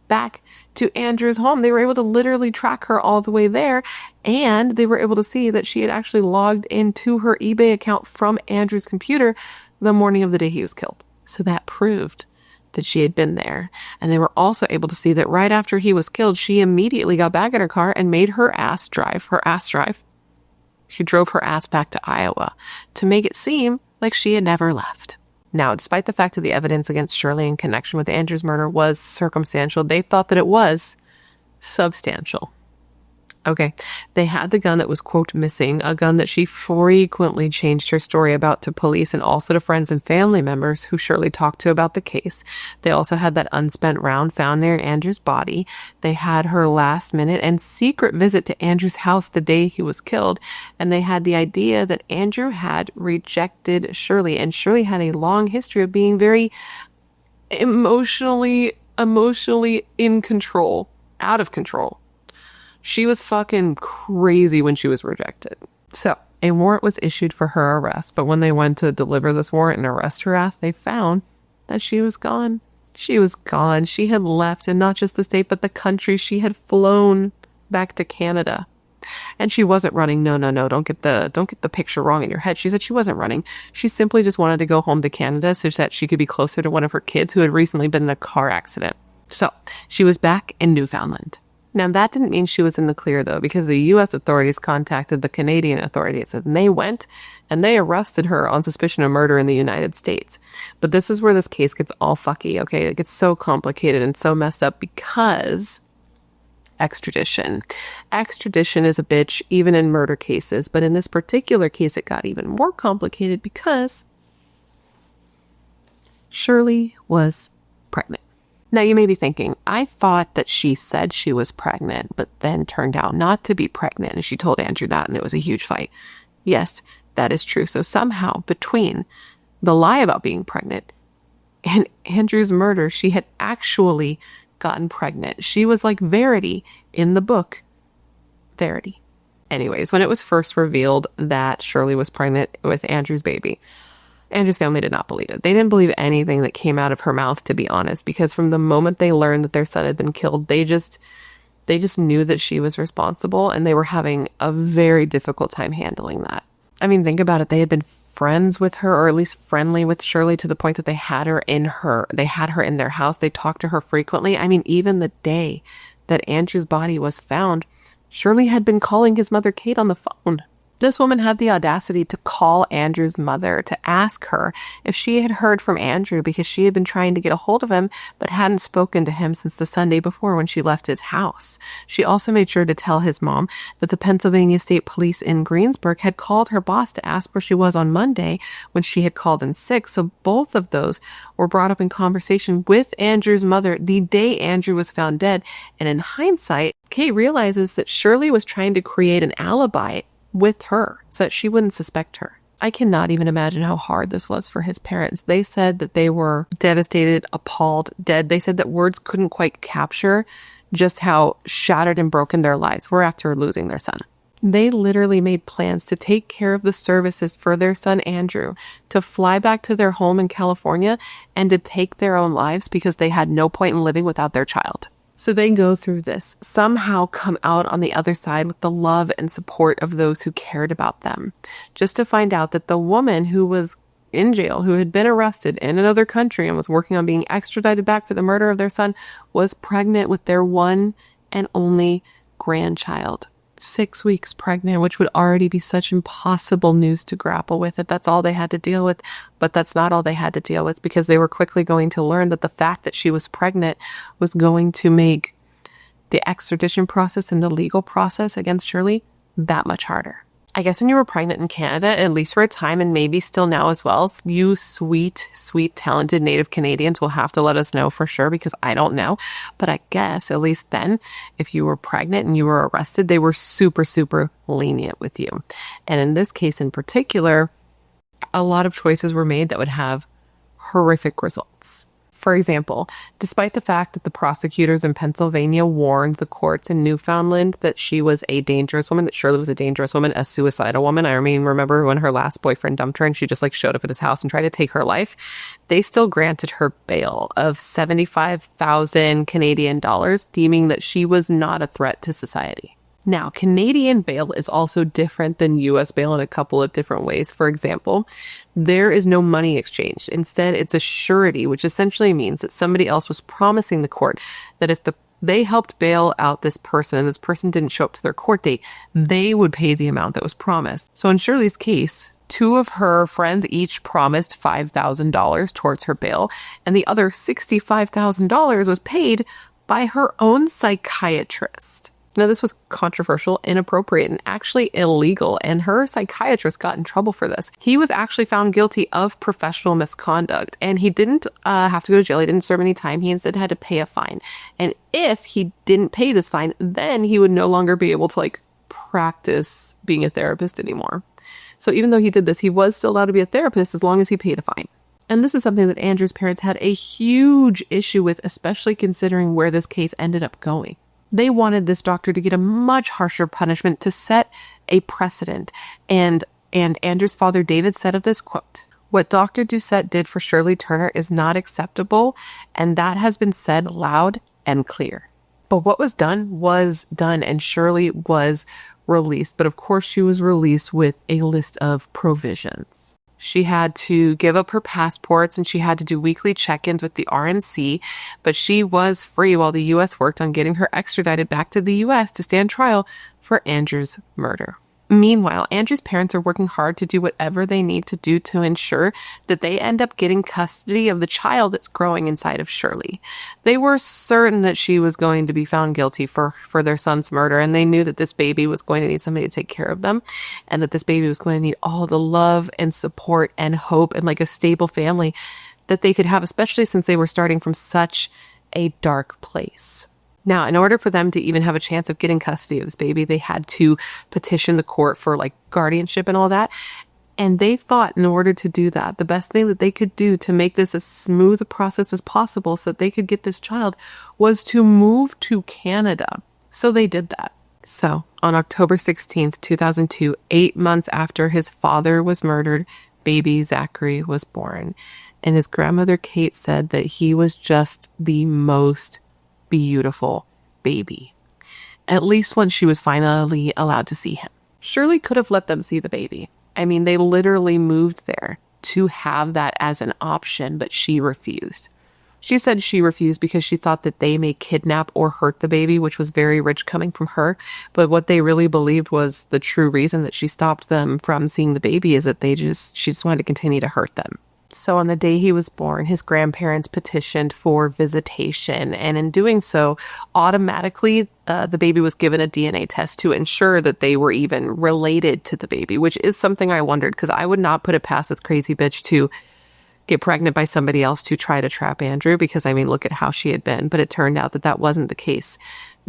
back to Andrew's home. They were able to literally track her all the way there, and they were able to see that she had actually logged into her eBay account from Andrew's computer the morning of the day he was killed. So that proved that she had been there. And they were also able to see that right after he was killed, she immediately got back in her car and made her ass drive. She drove her ass back to Iowa to make it seem like she had never left. Now, despite the fact that the evidence against Shirley in connection with Andrew's murder was circumstantial, they thought that it was substantial. Okay, they had the gun that was, quote, missing, a gun that she frequently changed her story about to police and also to friends and family members who Shirley talked to about the case. They also had that unspent round found near Andrew's body. They had her last minute and secret visit to Andrew's house the day he was killed. And they had the idea that Andrew had rejected Shirley, and Shirley had a long history of being very emotionally in control, out of control. She was fucking crazy when she was rejected. So, a warrant was issued for her arrest, but when they went to deliver this warrant and arrest her ass, they found that she was gone. She was gone. She had left, and not just the state, but the country. She had flown back to Canada. And she wasn't running. No. Don't get the picture wrong in your head. She said she wasn't running. She simply just wanted to go home to Canada so that she could be closer to one of her kids who had recently been in a car accident. So, she was back in Newfoundland. Now, that didn't mean she was in the clear, though, because the U.S. authorities contacted the Canadian authorities, and they went and they arrested her on suspicion of murder in the United States. But this is where this case gets all fucky, okay? It gets so complicated and so messed up because extradition. Extradition is a bitch, even in murder cases. But in this particular case, it got even more complicated because Shirley was pregnant. Now, you may be thinking, I thought that she said she was pregnant, but then turned out not to be pregnant. And she told Andrew that, and it was a huge fight. Yes, that is true. So somehow, between the lie about being pregnant and Andrew's murder, she had actually gotten pregnant. She was like Verity in the book Verity. Anyways, when it was first revealed that Shirley was pregnant with Andrew's baby, Andrew's family did not believe it. They didn't believe anything that came out of her mouth, to be honest, because from the moment they learned that their son had been killed, they just knew that she was responsible, and they were having a very difficult time handling that. I mean, think about it. They had been friends with her, or at least friendly with Shirley, to the point that they had her in their house. They talked to her frequently. I mean, even the day that Andrew's body was found, Shirley had been calling his mother, Kate, on the phone. This woman had the audacity to call Andrew's mother to ask her if she had heard from Andrew, because she had been trying to get a hold of him but hadn't spoken to him since the Sunday before when she left his house. She also made sure to tell his mom that the Pennsylvania State Police in Greensburg had called her boss to ask where she was on Monday when she had called in sick. So both of those were brought up in conversation with Andrew's mother the day Andrew was found dead. And in hindsight, Kate realizes that Shirley was trying to create an alibi with her so that she wouldn't suspect her. I cannot even imagine how hard this was for his parents. They said that they were devastated, appalled, dead. They said that words couldn't quite capture just how shattered and broken their lives were after losing their son. They literally made plans to take care of the services for their son Andrew, to fly back to their home in California, and to take their own lives because they had no point in living without their child. So they go through this, somehow come out on the other side with the love and support of those who cared about them, just to find out that the woman who was in jail, who had been arrested in another country and was working on being extradited back for the murder of their son, was pregnant with their one and only grandchild. 6 weeks pregnant, which would already be such impossible news to grapple with if that's all they had to deal with. But that's not all they had to deal with, because they were quickly going to learn that the fact that she was pregnant was going to make the extradition process and the legal process against Shirley that much harder. I guess when you were pregnant in Canada, at least for a time, and maybe still now as well, you sweet, sweet, talented Native Canadians will have to let us know for sure, because I don't know. But I guess at least then, if you were pregnant and you were arrested, they were super, super lenient with you. And in this case in particular, a lot of choices were made that would have horrific results. For example, despite the fact that the prosecutors in Pennsylvania warned the courts in Newfoundland that she was a dangerous woman, that Shirley was a dangerous woman, a suicidal woman. I remember when her last boyfriend dumped her and she just showed up at his house and tried to take her life. They still granted her bail of 75,000 Canadian dollars, deeming that she was not a threat to society. Now, Canadian bail is also different than U.S. bail in a couple of different ways. For example, there is no money exchange. Instead, it's a surety, which essentially means that somebody else was promising the court that if they helped bail out this person and this person didn't show up to their court date, they would pay the amount that was promised. So in Shirley's case, 2 of her friends each promised $5,000 towards her bail, and the other $65,000 was paid by her own psychiatrist. Now, this was controversial, inappropriate, and actually illegal, and her psychiatrist got in trouble for this. He was actually found guilty of professional misconduct, and he didn't have to go to jail. He didn't serve any time. He instead had to pay a fine. And if he didn't pay this fine, then he would no longer be able to practice being a therapist anymore. So even though he did this, he was still allowed to be a therapist as long as he paid a fine. And this is something that Andrew's parents had a huge issue with, especially considering where this case ended up going. They wanted this doctor to get a much harsher punishment to set a precedent. And Andrew's father, David, said of this, quote, "What Dr. Doucette did for Shirley Turner is not acceptable, and that has been said loud and clear." But what was done, and Shirley was released. But of course, she was released with a list of provisions. She had to give up her passports and she had to do weekly check-ins with the RNC, but she was free while the U.S. worked on getting her extradited back to the U.S. to stand trial for Andrew's murder. Meanwhile, Andrew's parents are working hard to do whatever they need to do to ensure that they end up getting custody of the child that's growing inside of Shirley. They were certain that she was going to be found guilty for their son's murder, and they knew that this baby was going to need somebody to take care of them, and that this baby was going to need all the love and support and hope and a stable family that they could have, especially since they were starting from such a dark place. Now, in order for them to even have a chance of getting custody of this baby, they had to petition the court for guardianship and all that. And they thought in order to do that, the best thing that they could do to make this as smooth a process as possible so that they could get this child was to move to Canada. So they did that. So on October 16th, 2002, 8 months after his father was murdered, baby Zachary was born. And his grandmother, Kate, said that he was just the most beautiful baby. At least once she was finally allowed to see him. Shirley could have let them see the baby. I mean, they literally moved there to have that as an option, but she refused. She said she refused because she thought that they may kidnap or hurt the baby, which was very rich coming from her. But what they really believed was the true reason that she stopped them from seeing the baby is that she just wanted to continue to hurt them. So on the day he was born, his grandparents petitioned for visitation, and in doing so, automatically the baby was given a DNA test to ensure that they were even related to the baby, which is something I wondered, because I would not put it past this crazy bitch to get pregnant by somebody else to try to trap Andrew, because look at how she had been. But it turned out that that wasn't the case.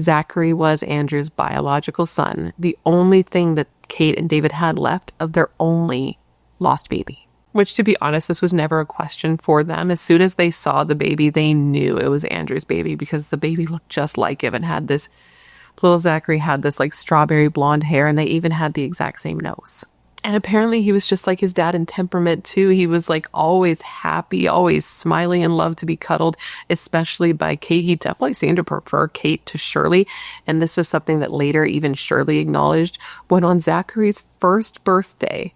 Zachary was Andrew's biological son, the only thing that Kate and David had left of their only lost baby. Which, to be honest, this was never a question for them. As soon as they saw the baby, they knew it was Andrew's baby, because the baby looked just like him and had this, little Zachary had this strawberry blonde hair, and they even had the exact same nose. And apparently he was just like his dad in temperament too. He was like always happy, always smiling, and loved to be cuddled, especially by Kate. He definitely seemed to prefer Kate to Shirley. And this was something that later even Shirley acknowledged when on Zachary's first birthday,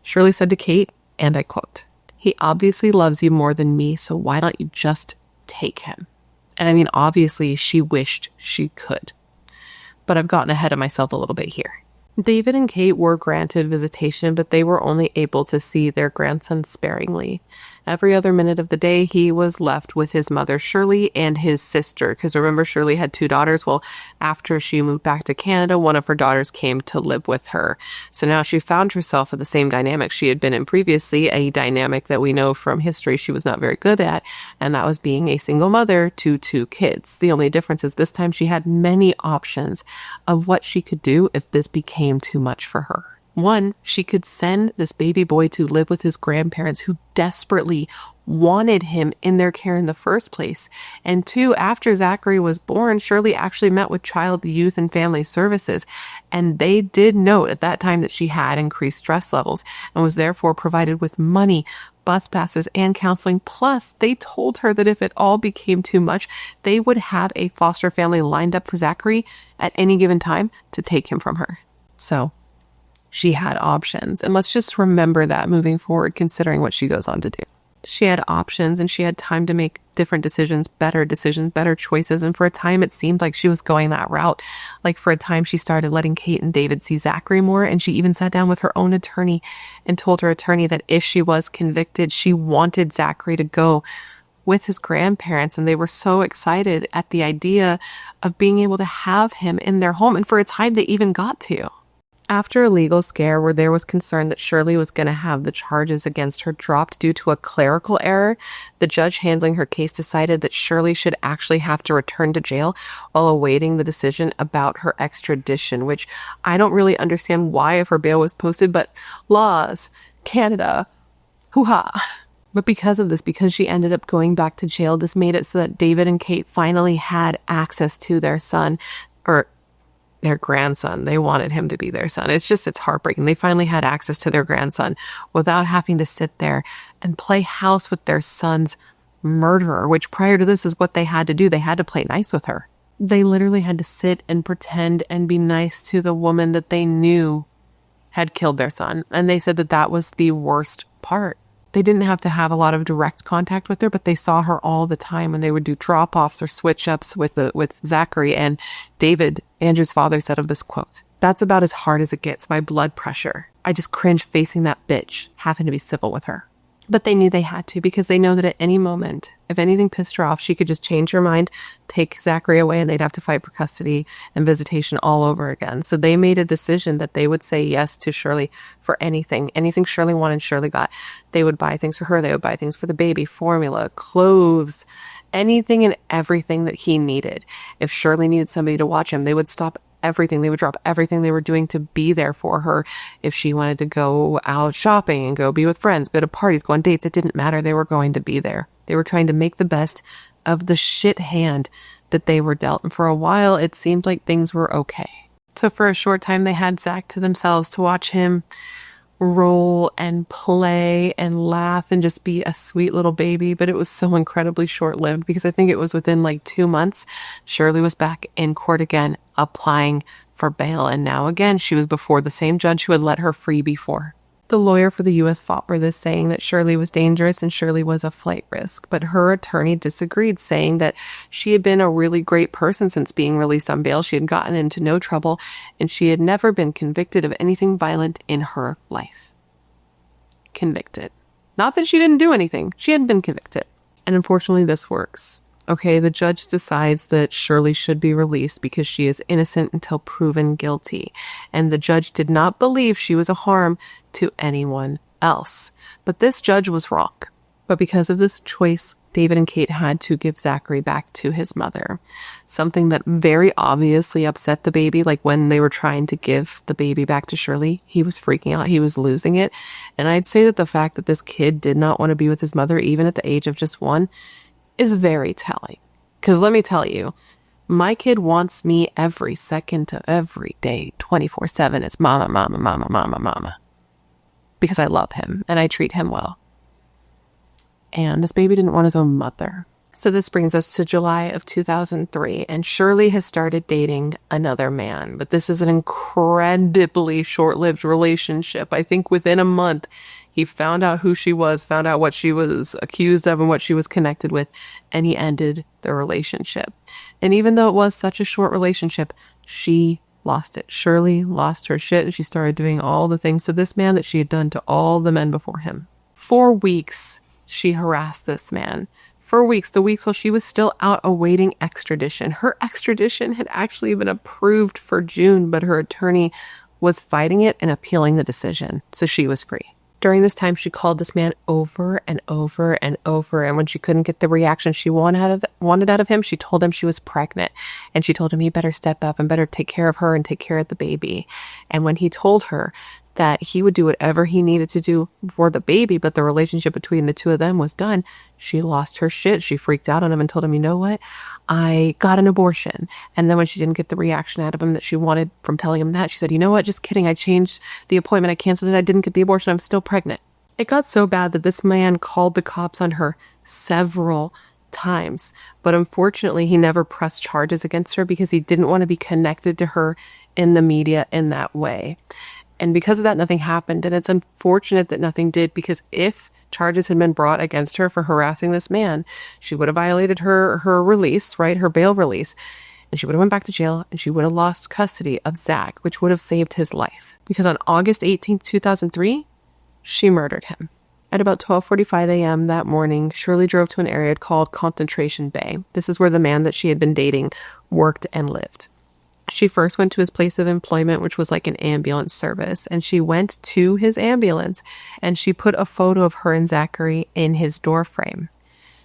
Shirley said to Kate, and I quote, "He obviously loves you more than me, so why don't you just take him?" And I mean, obviously she wished she could. But I've gotten ahead of myself a little bit here. David and Kate were granted visitation, but they were only able to see their grandson sparingly. Every other minute of the day, he was left with his mother, Shirley, and his sister. Because remember, Shirley had 2 daughters. Well, after she moved back to Canada, one of her daughters came to live with her. So now she found herself in the same dynamic she had been in previously, a dynamic that we know from history she was not very good at, and that was being a single mother to 2 kids. The only difference is this time she had many options of what she could do if this became too much for her. 1, she could send this baby boy to live with his grandparents who desperately wanted him in their care in the first place. And 2, after Zachary was born, Shirley actually met with Child, Youth, and Family Services. And they did note at that time that she had increased stress levels and was therefore provided with money, bus passes, and counseling. Plus, they told her that if it all became too much, they would have a foster family lined up for Zachary at any given time to take him from her. So she had options. And let's just remember that moving forward, considering what she goes on to do. She had options and she had time to make different decisions, better choices. And for a time, it seemed like she was going that route. Like for a time, she started letting Kate and David see Zachary more. And she even sat down with her own attorney and told her attorney that if she was convicted, she wanted Zachary to go with his grandparents. And they were so excited at the idea of being able to have him in their home. And for a time, they even got to. After a legal scare where there was concern that Shirley was going to have the charges against her dropped due to a clerical error, the judge handling her case decided that Shirley should actually have to return to jail while awaiting the decision about her extradition, which I don't really understand why if her bail was posted, but laws, Canada, hoo-ha. But because of this, because she ended up going back to jail, this made it so that David and Kate finally had access to their son, or their grandson. They wanted him to be their son. It's heartbreaking. They finally had access to their grandson without having to sit there and play house with their son's murderer, which prior to this is what they had to do. They had to play nice with her. They literally had to sit and pretend and be nice to the woman that they knew had killed their son. And they said that that was the worst part. They didn't have to have a lot of direct contact with her, but they saw her all the time when they would do drop-offs or switch-ups with Zachary. And David, Andrew's father, said of this quote, "That's about as hard as it gets. My blood pressure. I just cringe facing that bitch, having to be civil with her." But they knew they had to because they know that at any moment, if anything pissed her off, she could just change her mind, take Zachary away, and they'd have to fight for custody and visitation all over again. So they made a decision that they would say yes to Shirley for anything. Anything Shirley wanted, Shirley got. They would buy things for her. They would buy things for the baby, formula, clothes, anything and everything that he needed. If Shirley needed somebody to watch him, they would stop everything. They would drop everything they were doing to be there for her. If she wanted to go out shopping and go be with friends, go to parties, go on dates, it didn't matter. They were going to be there. They were trying to make the best of the shit hand that they were dealt. And for a while, it seemed like things were okay. So for a short time, they had Zach to themselves to watch him roll and play and laugh and just be a sweet little baby. But it was so incredibly short-lived because I think it was within like 2 months, Shirley was back in court again, applying for bail. And now again, she was before the same judge who had let her free before. The lawyer for the U.S. fought for this, saying that Shirley was dangerous and Shirley was a flight risk. But her attorney disagreed, saying that she had been a really great person since being released on bail. She had gotten into no trouble and she had never been convicted of anything violent in her life. Convicted. Not that she didn't do anything. She hadn't been convicted. And unfortunately, this works. Okay, the judge decides that Shirley should be released because she is innocent until proven guilty. And the judge did not believe she was a harm to anyone else. But this judge was wrong. But because of this choice, David and Kate had to give Zachary back to his mother. Something that very obviously upset the baby. Like when they were trying to give the baby back to Shirley, he was freaking out. He was losing it. And I'd say that the fact that this kid did not want to be with his mother, even at the age of just 1, is very telling. Because let me tell you, My kid wants me every second of every day, 24/7. It's mama, mama, mama, mama, mama. Because I love him and I treat him well. And this baby didn't want his own mother. So this brings us to July of 2003, and Shirley has started dating another man. But this is an incredibly short-lived relationship. I think within a month, he found out who she was, found out what she was accused of and what she was connected with, and he ended the relationship. And even though it was such a short relationship, she lost it. Shirley lost her shit, and she started doing all the things to this man that she had done to all the men before him. 4 weeks, she harassed this man. For weeks, the weeks while she was still out awaiting extradition. Her extradition had actually been approved for June, but her attorney was fighting it and appealing the decision, so she was free. During this time, she called this man over and over and over, and when she couldn't get the reaction she wanted out of him, she told him she was pregnant, and she told him he better step up and better take care of her and take care of the baby. And when he told her that he would do whatever he needed to do for the baby, but the relationship between the two of them was done, she lost her shit. She freaked out on him and told him, you know what? I got an abortion. And then when she didn't get the reaction out of him that she wanted from telling him that, she said, you know what? Just kidding. I changed the appointment. I canceled it. I didn't get the abortion. I'm still pregnant. It got so bad that this man called the cops on her several times. But unfortunately, he never pressed charges against her because he didn't want to be connected to her in the media in that way. And because of that, nothing happened. And it's unfortunate that nothing did, because if charges had been brought against her for harassing this man, she would have violated her release, right? Her bail release. And she would have went back to jail, and she would have lost custody of Zach, which would have saved his life. Because on August 18th, 2003, she murdered him. At about 12:45 a.m. that morning, Shirley drove to an area called Concentration Bay. This is where the man that she had been dating worked and lived. She first went to his place of employment, which was like an ambulance service, and she went to his ambulance and she put a photo of her and Zachary in his door frame.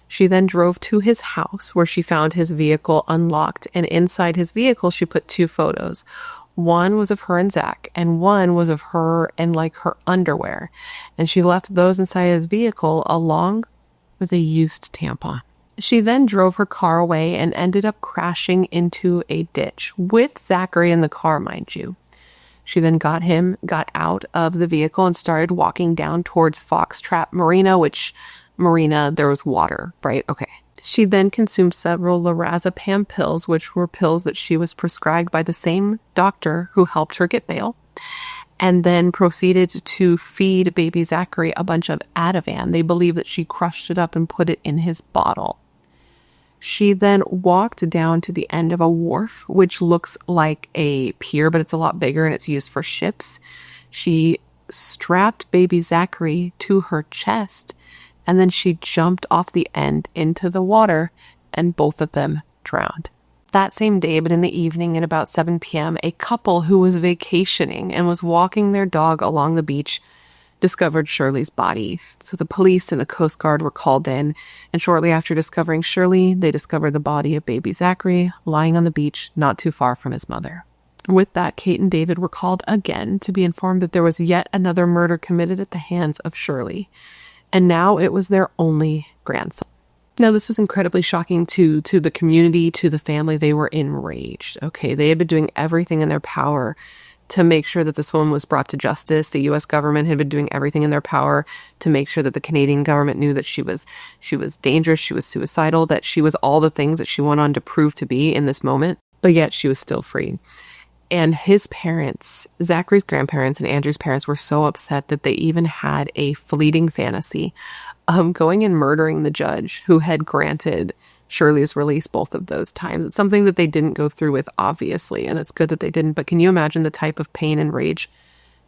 She then drove to his house where she found his vehicle unlocked, and inside his vehicle she put 2 photos. One was of her and Zach, and one was of her and like her underwear. And she left those inside his vehicle along with a used tampon. She then drove her car away and ended up crashing into a ditch with Zachary in the car, mind you. She then got out of the vehicle and started walking down towards Foxtrot Marina, which marina, there was water, right? Okay. She then consumed several lorazepam pills, which were pills that she was prescribed by the same doctor who helped her get bail, and then proceeded to feed baby Zachary a bunch of Ativan. They believe that she crushed it up and put it in his bottle. She then walked down to the end of a wharf, which looks like a pier, but it's a lot bigger and it's used for ships. She strapped baby Zachary to her chest, and then she jumped off the end into the water, and both of them drowned. That same day, but in the evening at about 7 p.m., a couple who was vacationing and was walking their dog along the beach discovered Shirley's body. So the police and the Coast Guard were called in, and shortly after discovering Shirley, they discovered the body of baby Zachary lying on the beach not too far from his mother. With that, Kate and David were called again to be informed that there was yet another murder committed at the hands of Shirley, and now it was their only grandson. Now, this was incredibly shocking to the community, to the family. They were enraged, okay? They had been doing everything in their power to make sure that this woman was brought to justice. The U.S. government had been doing everything in their power to make sure that the Canadian government knew that she was dangerous, she was suicidal, that she was all the things that she went on to prove to be in this moment, but yet she was still free. And his parents, Zachary's grandparents and Andrew's parents, were so upset that they even had a fleeting fantasy of going and murdering the judge who had granted Shirley's release both of those times. It's something that they didn't go through with, obviously, and it's good that they didn't. But can you imagine the type of pain and rage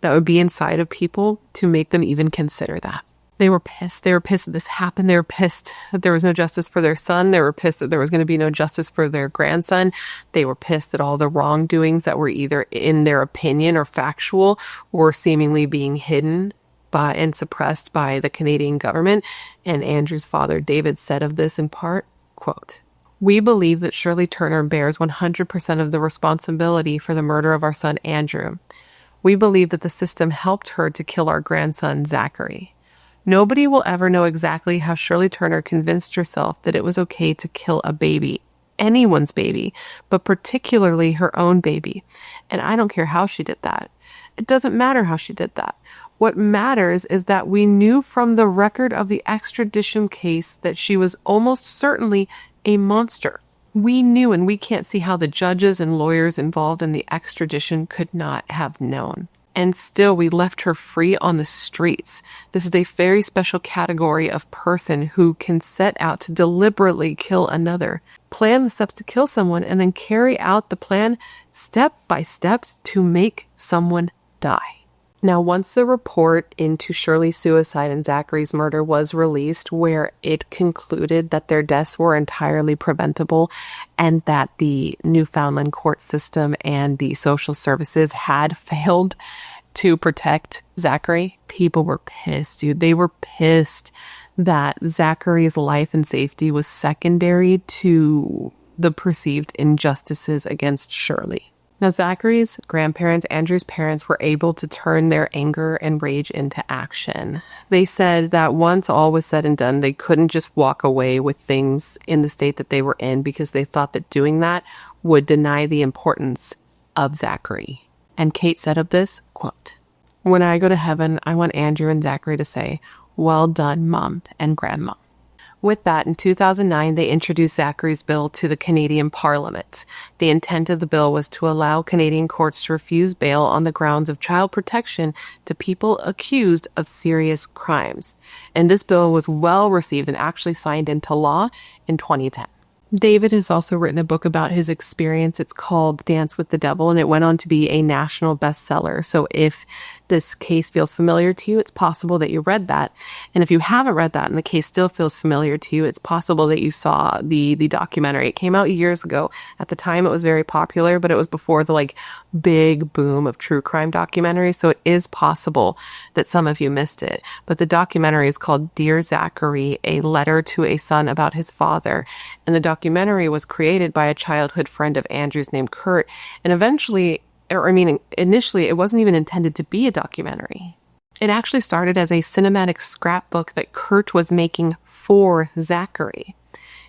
that would be inside of people to make them even consider that? They were pissed. They were pissed that this happened. They were pissed that there was no justice for their son. They were pissed that there was going to be no justice for their grandson. They were pissed at all the wrongdoings that were either in their opinion or factual or seemingly being hidden by and suppressed by the Canadian government. And Andrew's father, David, said of this in part, quote, "We believe that Shirley Turner bears 100% of the responsibility for the murder of our son, Andrew. We believe that the system helped her to kill our grandson, Zachary. Nobody will ever know exactly how Shirley Turner convinced herself that it was okay to kill a baby anyone's baby, but particularly her own baby. And I don't care how she did that. It doesn't matter how she did that. What matters is that we knew from the record of the extradition case that she was almost certainly a monster. We knew, and we can't see how the judges and lawyers involved in the extradition could not have known. And still, we left her free on the streets. This is a very special category of person who can set out to deliberately kill another, plan the steps to kill someone, and then carry out the plan step by step to make someone die. Now, once the report into Shirley's suicide and Zachary's murder was released, where it concluded that their deaths were entirely preventable and that the Newfoundland court system and the social services had failed to protect Zachary, people were pissed, dude. They were pissed that Zachary's life and safety was secondary to the perceived injustices against Shirley. Now, Zachary's grandparents, Andrew's parents, were able to turn their anger and rage into action. They said that once all was said and done, they couldn't just walk away with things in the state that they were in because they thought that doing that would deny the importance of Zachary. And Kate said of this, quote, "When I go to heaven, I want Andrew and Zachary to say, 'Well done, Mom and Grandma.'" With that, in 2009, they introduced Zachary's bill to the Canadian Parliament. The intent of the bill was to allow Canadian courts to refuse bail on the grounds of child protection to people accused of serious crimes. And this bill was well received and actually signed into law in 2010. David has also written a book about his experience. It's called Dance with the Devil, and it went on to be a national bestseller. So if this case feels familiar to you, it's possible that you read that. And if you haven't read that and the case still feels familiar to you, it's possible that you saw the documentary. It came out years ago. At the time, it was very popular, but it was before the big boom of true crime documentaries. So it is possible that some of you missed it. But the documentary is called Dear Zachary, A Letter to a Son About His Father. And the documentary was created by a childhood friend of Andrew's named Kurt. And initially, it wasn't even intended to be a documentary. It actually started as a cinematic scrapbook that Kurt was making for Zachary.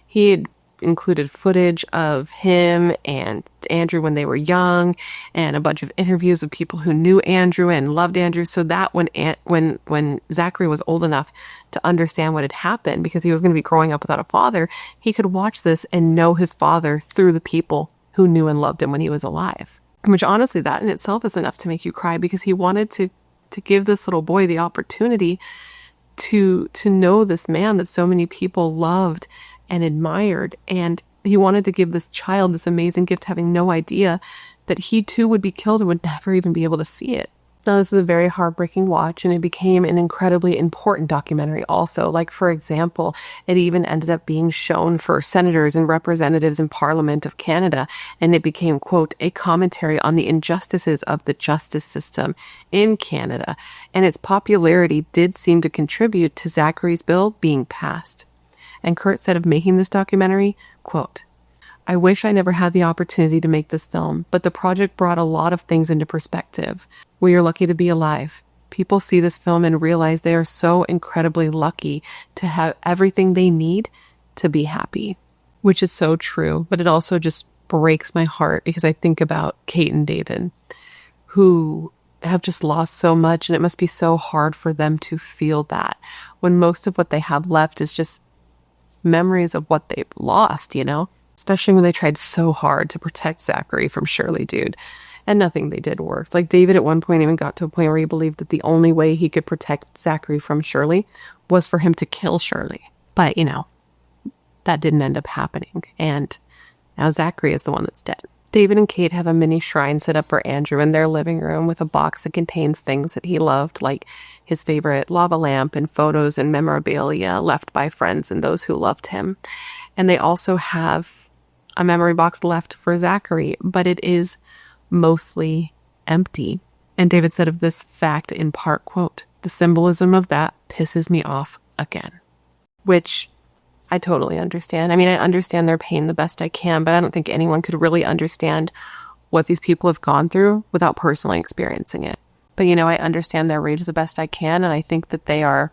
He had included footage of him and Andrew when they were young and a bunch of interviews of people who knew Andrew and loved Andrew, so that when Zachary was old enough to understand what had happened, because he was going to be growing up without a father, he could watch this and know his father through the people who knew and loved him when he was alive. Which honestly, that in itself is enough to make you cry, because he wanted to give this little boy the opportunity to know this man that so many people loved and admired. And he wanted to give this child this amazing gift, having no idea that he too would be killed and would never even be able to see it. Now, this is a very heartbreaking watch, and it became an incredibly important documentary also. Like, for example, it even ended up being shown for senators and representatives in Parliament of Canada, and it became, quote, a commentary on the injustices of the justice system in Canada. And its popularity did seem to contribute to Zachary's bill being passed. And Kurt said of making this documentary, quote, "I wish I never had the opportunity to make this film, but the project brought a lot of things into perspective. We are lucky to be alive. People see this film and realize they are so incredibly lucky to have everything they need to be happy," which is so true. But it also just breaks my heart because I think about Kate and David, who have just lost so much, and it must be so hard for them to feel that when most of what they have left is just memories of what they've lost, especially when they tried so hard to protect Zachary from Shirley, dude. And nothing they did worked. Like, David at one point even got to a point where he believed that the only way he could protect Zachary from Shirley was for him to kill Shirley. But, that didn't end up happening. And now Zachary is the one that's dead. David and Kate have a mini shrine set up for Andrew in their living room with a box that contains things that he loved, like his favorite lava lamp and photos and memorabilia left by friends and those who loved him. And they also have a memory box left for Zachary, but it is mostly empty. And David said of this fact in part, quote, "The symbolism of that pisses me off again," which I totally understand. I understand their pain the best I can, but I don't think anyone could really understand what these people have gone through without personally experiencing it. But, I understand their rage the best I can, and I think that they are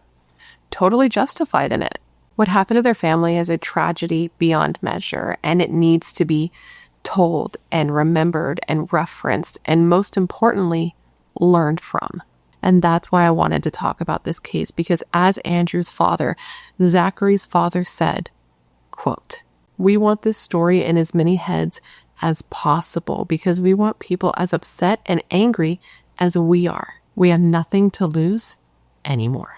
totally justified in it. What happened to their family is a tragedy beyond measure, and it needs to be told and remembered and referenced, and most importantly, learned from. And that's why I wanted to talk about this case, because as Andrew's father, Zachary's father said, quote, "We want this story in as many heads as possible because we want people as upset and angry as we are. We have nothing to lose anymore."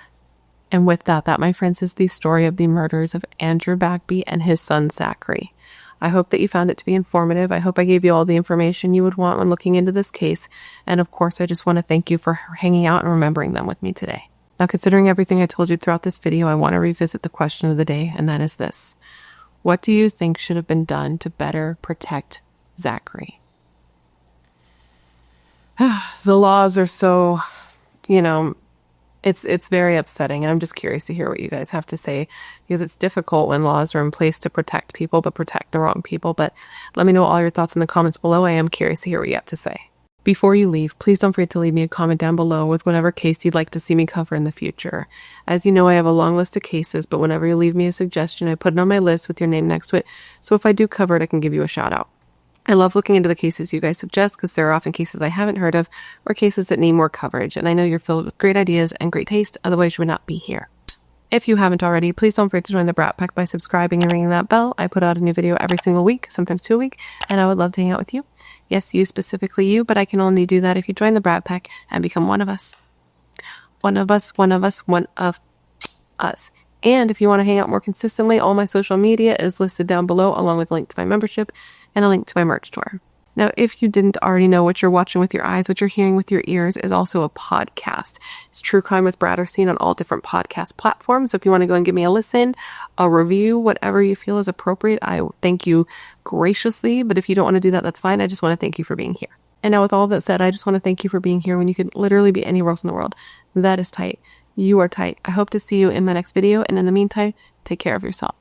And with that, my friends, is the story of the murders of Andrew Bagby and his son Zachary. I hope that you found it to be informative. I hope I gave you all the information you would want when looking into this case. And of course, I just want to thank you for hanging out and remembering them with me today. Now, considering everything I told you throughout this video, I want to revisit the question of the day, and that is this. What do you think should have been done to better protect Zachary? The laws are so, it's very upsetting, and I'm just curious to hear what you guys have to say, because it's difficult when laws are in place to protect people, but protect the wrong people. But let me know all your thoughts in the comments below. I am curious to hear what you have to say. Before you leave, please don't forget to leave me a comment down below with whatever case you'd like to see me cover in the future. As you know, I have a long list of cases, but whenever you leave me a suggestion, I put it on my list with your name next to it, so if I do cover it, I can give you a shout out. I love looking into the cases you guys suggest, because there are often cases I haven't heard of or cases that need more coverage, and I know you're filled with great ideas and great taste, otherwise you would not be here. If you haven't already, please don't forget to join the Brat Pack by subscribing and ringing that bell. I put out a new video every single week, sometimes 2 a week, and I would love to hang out with you. Yes, you, specifically you, but I can only do that if you join the Brat Pack and become one of us. One of us, one of us, one of us. And if you want to hang out more consistently, all my social media is listed down below, along with a link to my membership and a link to my merch store. Now, if you didn't already know, what you're watching with your eyes, what you're hearing with your ears is also a podcast. It's True Crime with BRATTERSTEIN on all different podcast platforms. So if you want to go and give me a listen, a review, whatever you feel is appropriate, I thank you graciously. But if you don't want to do that, that's fine. I just want to thank you for being here. And now with all that said, I just want to thank you for being here when you could literally be anywhere else in the world. That is tight. You are tight. I hope to see you in my next video. And in the meantime, take care of yourself.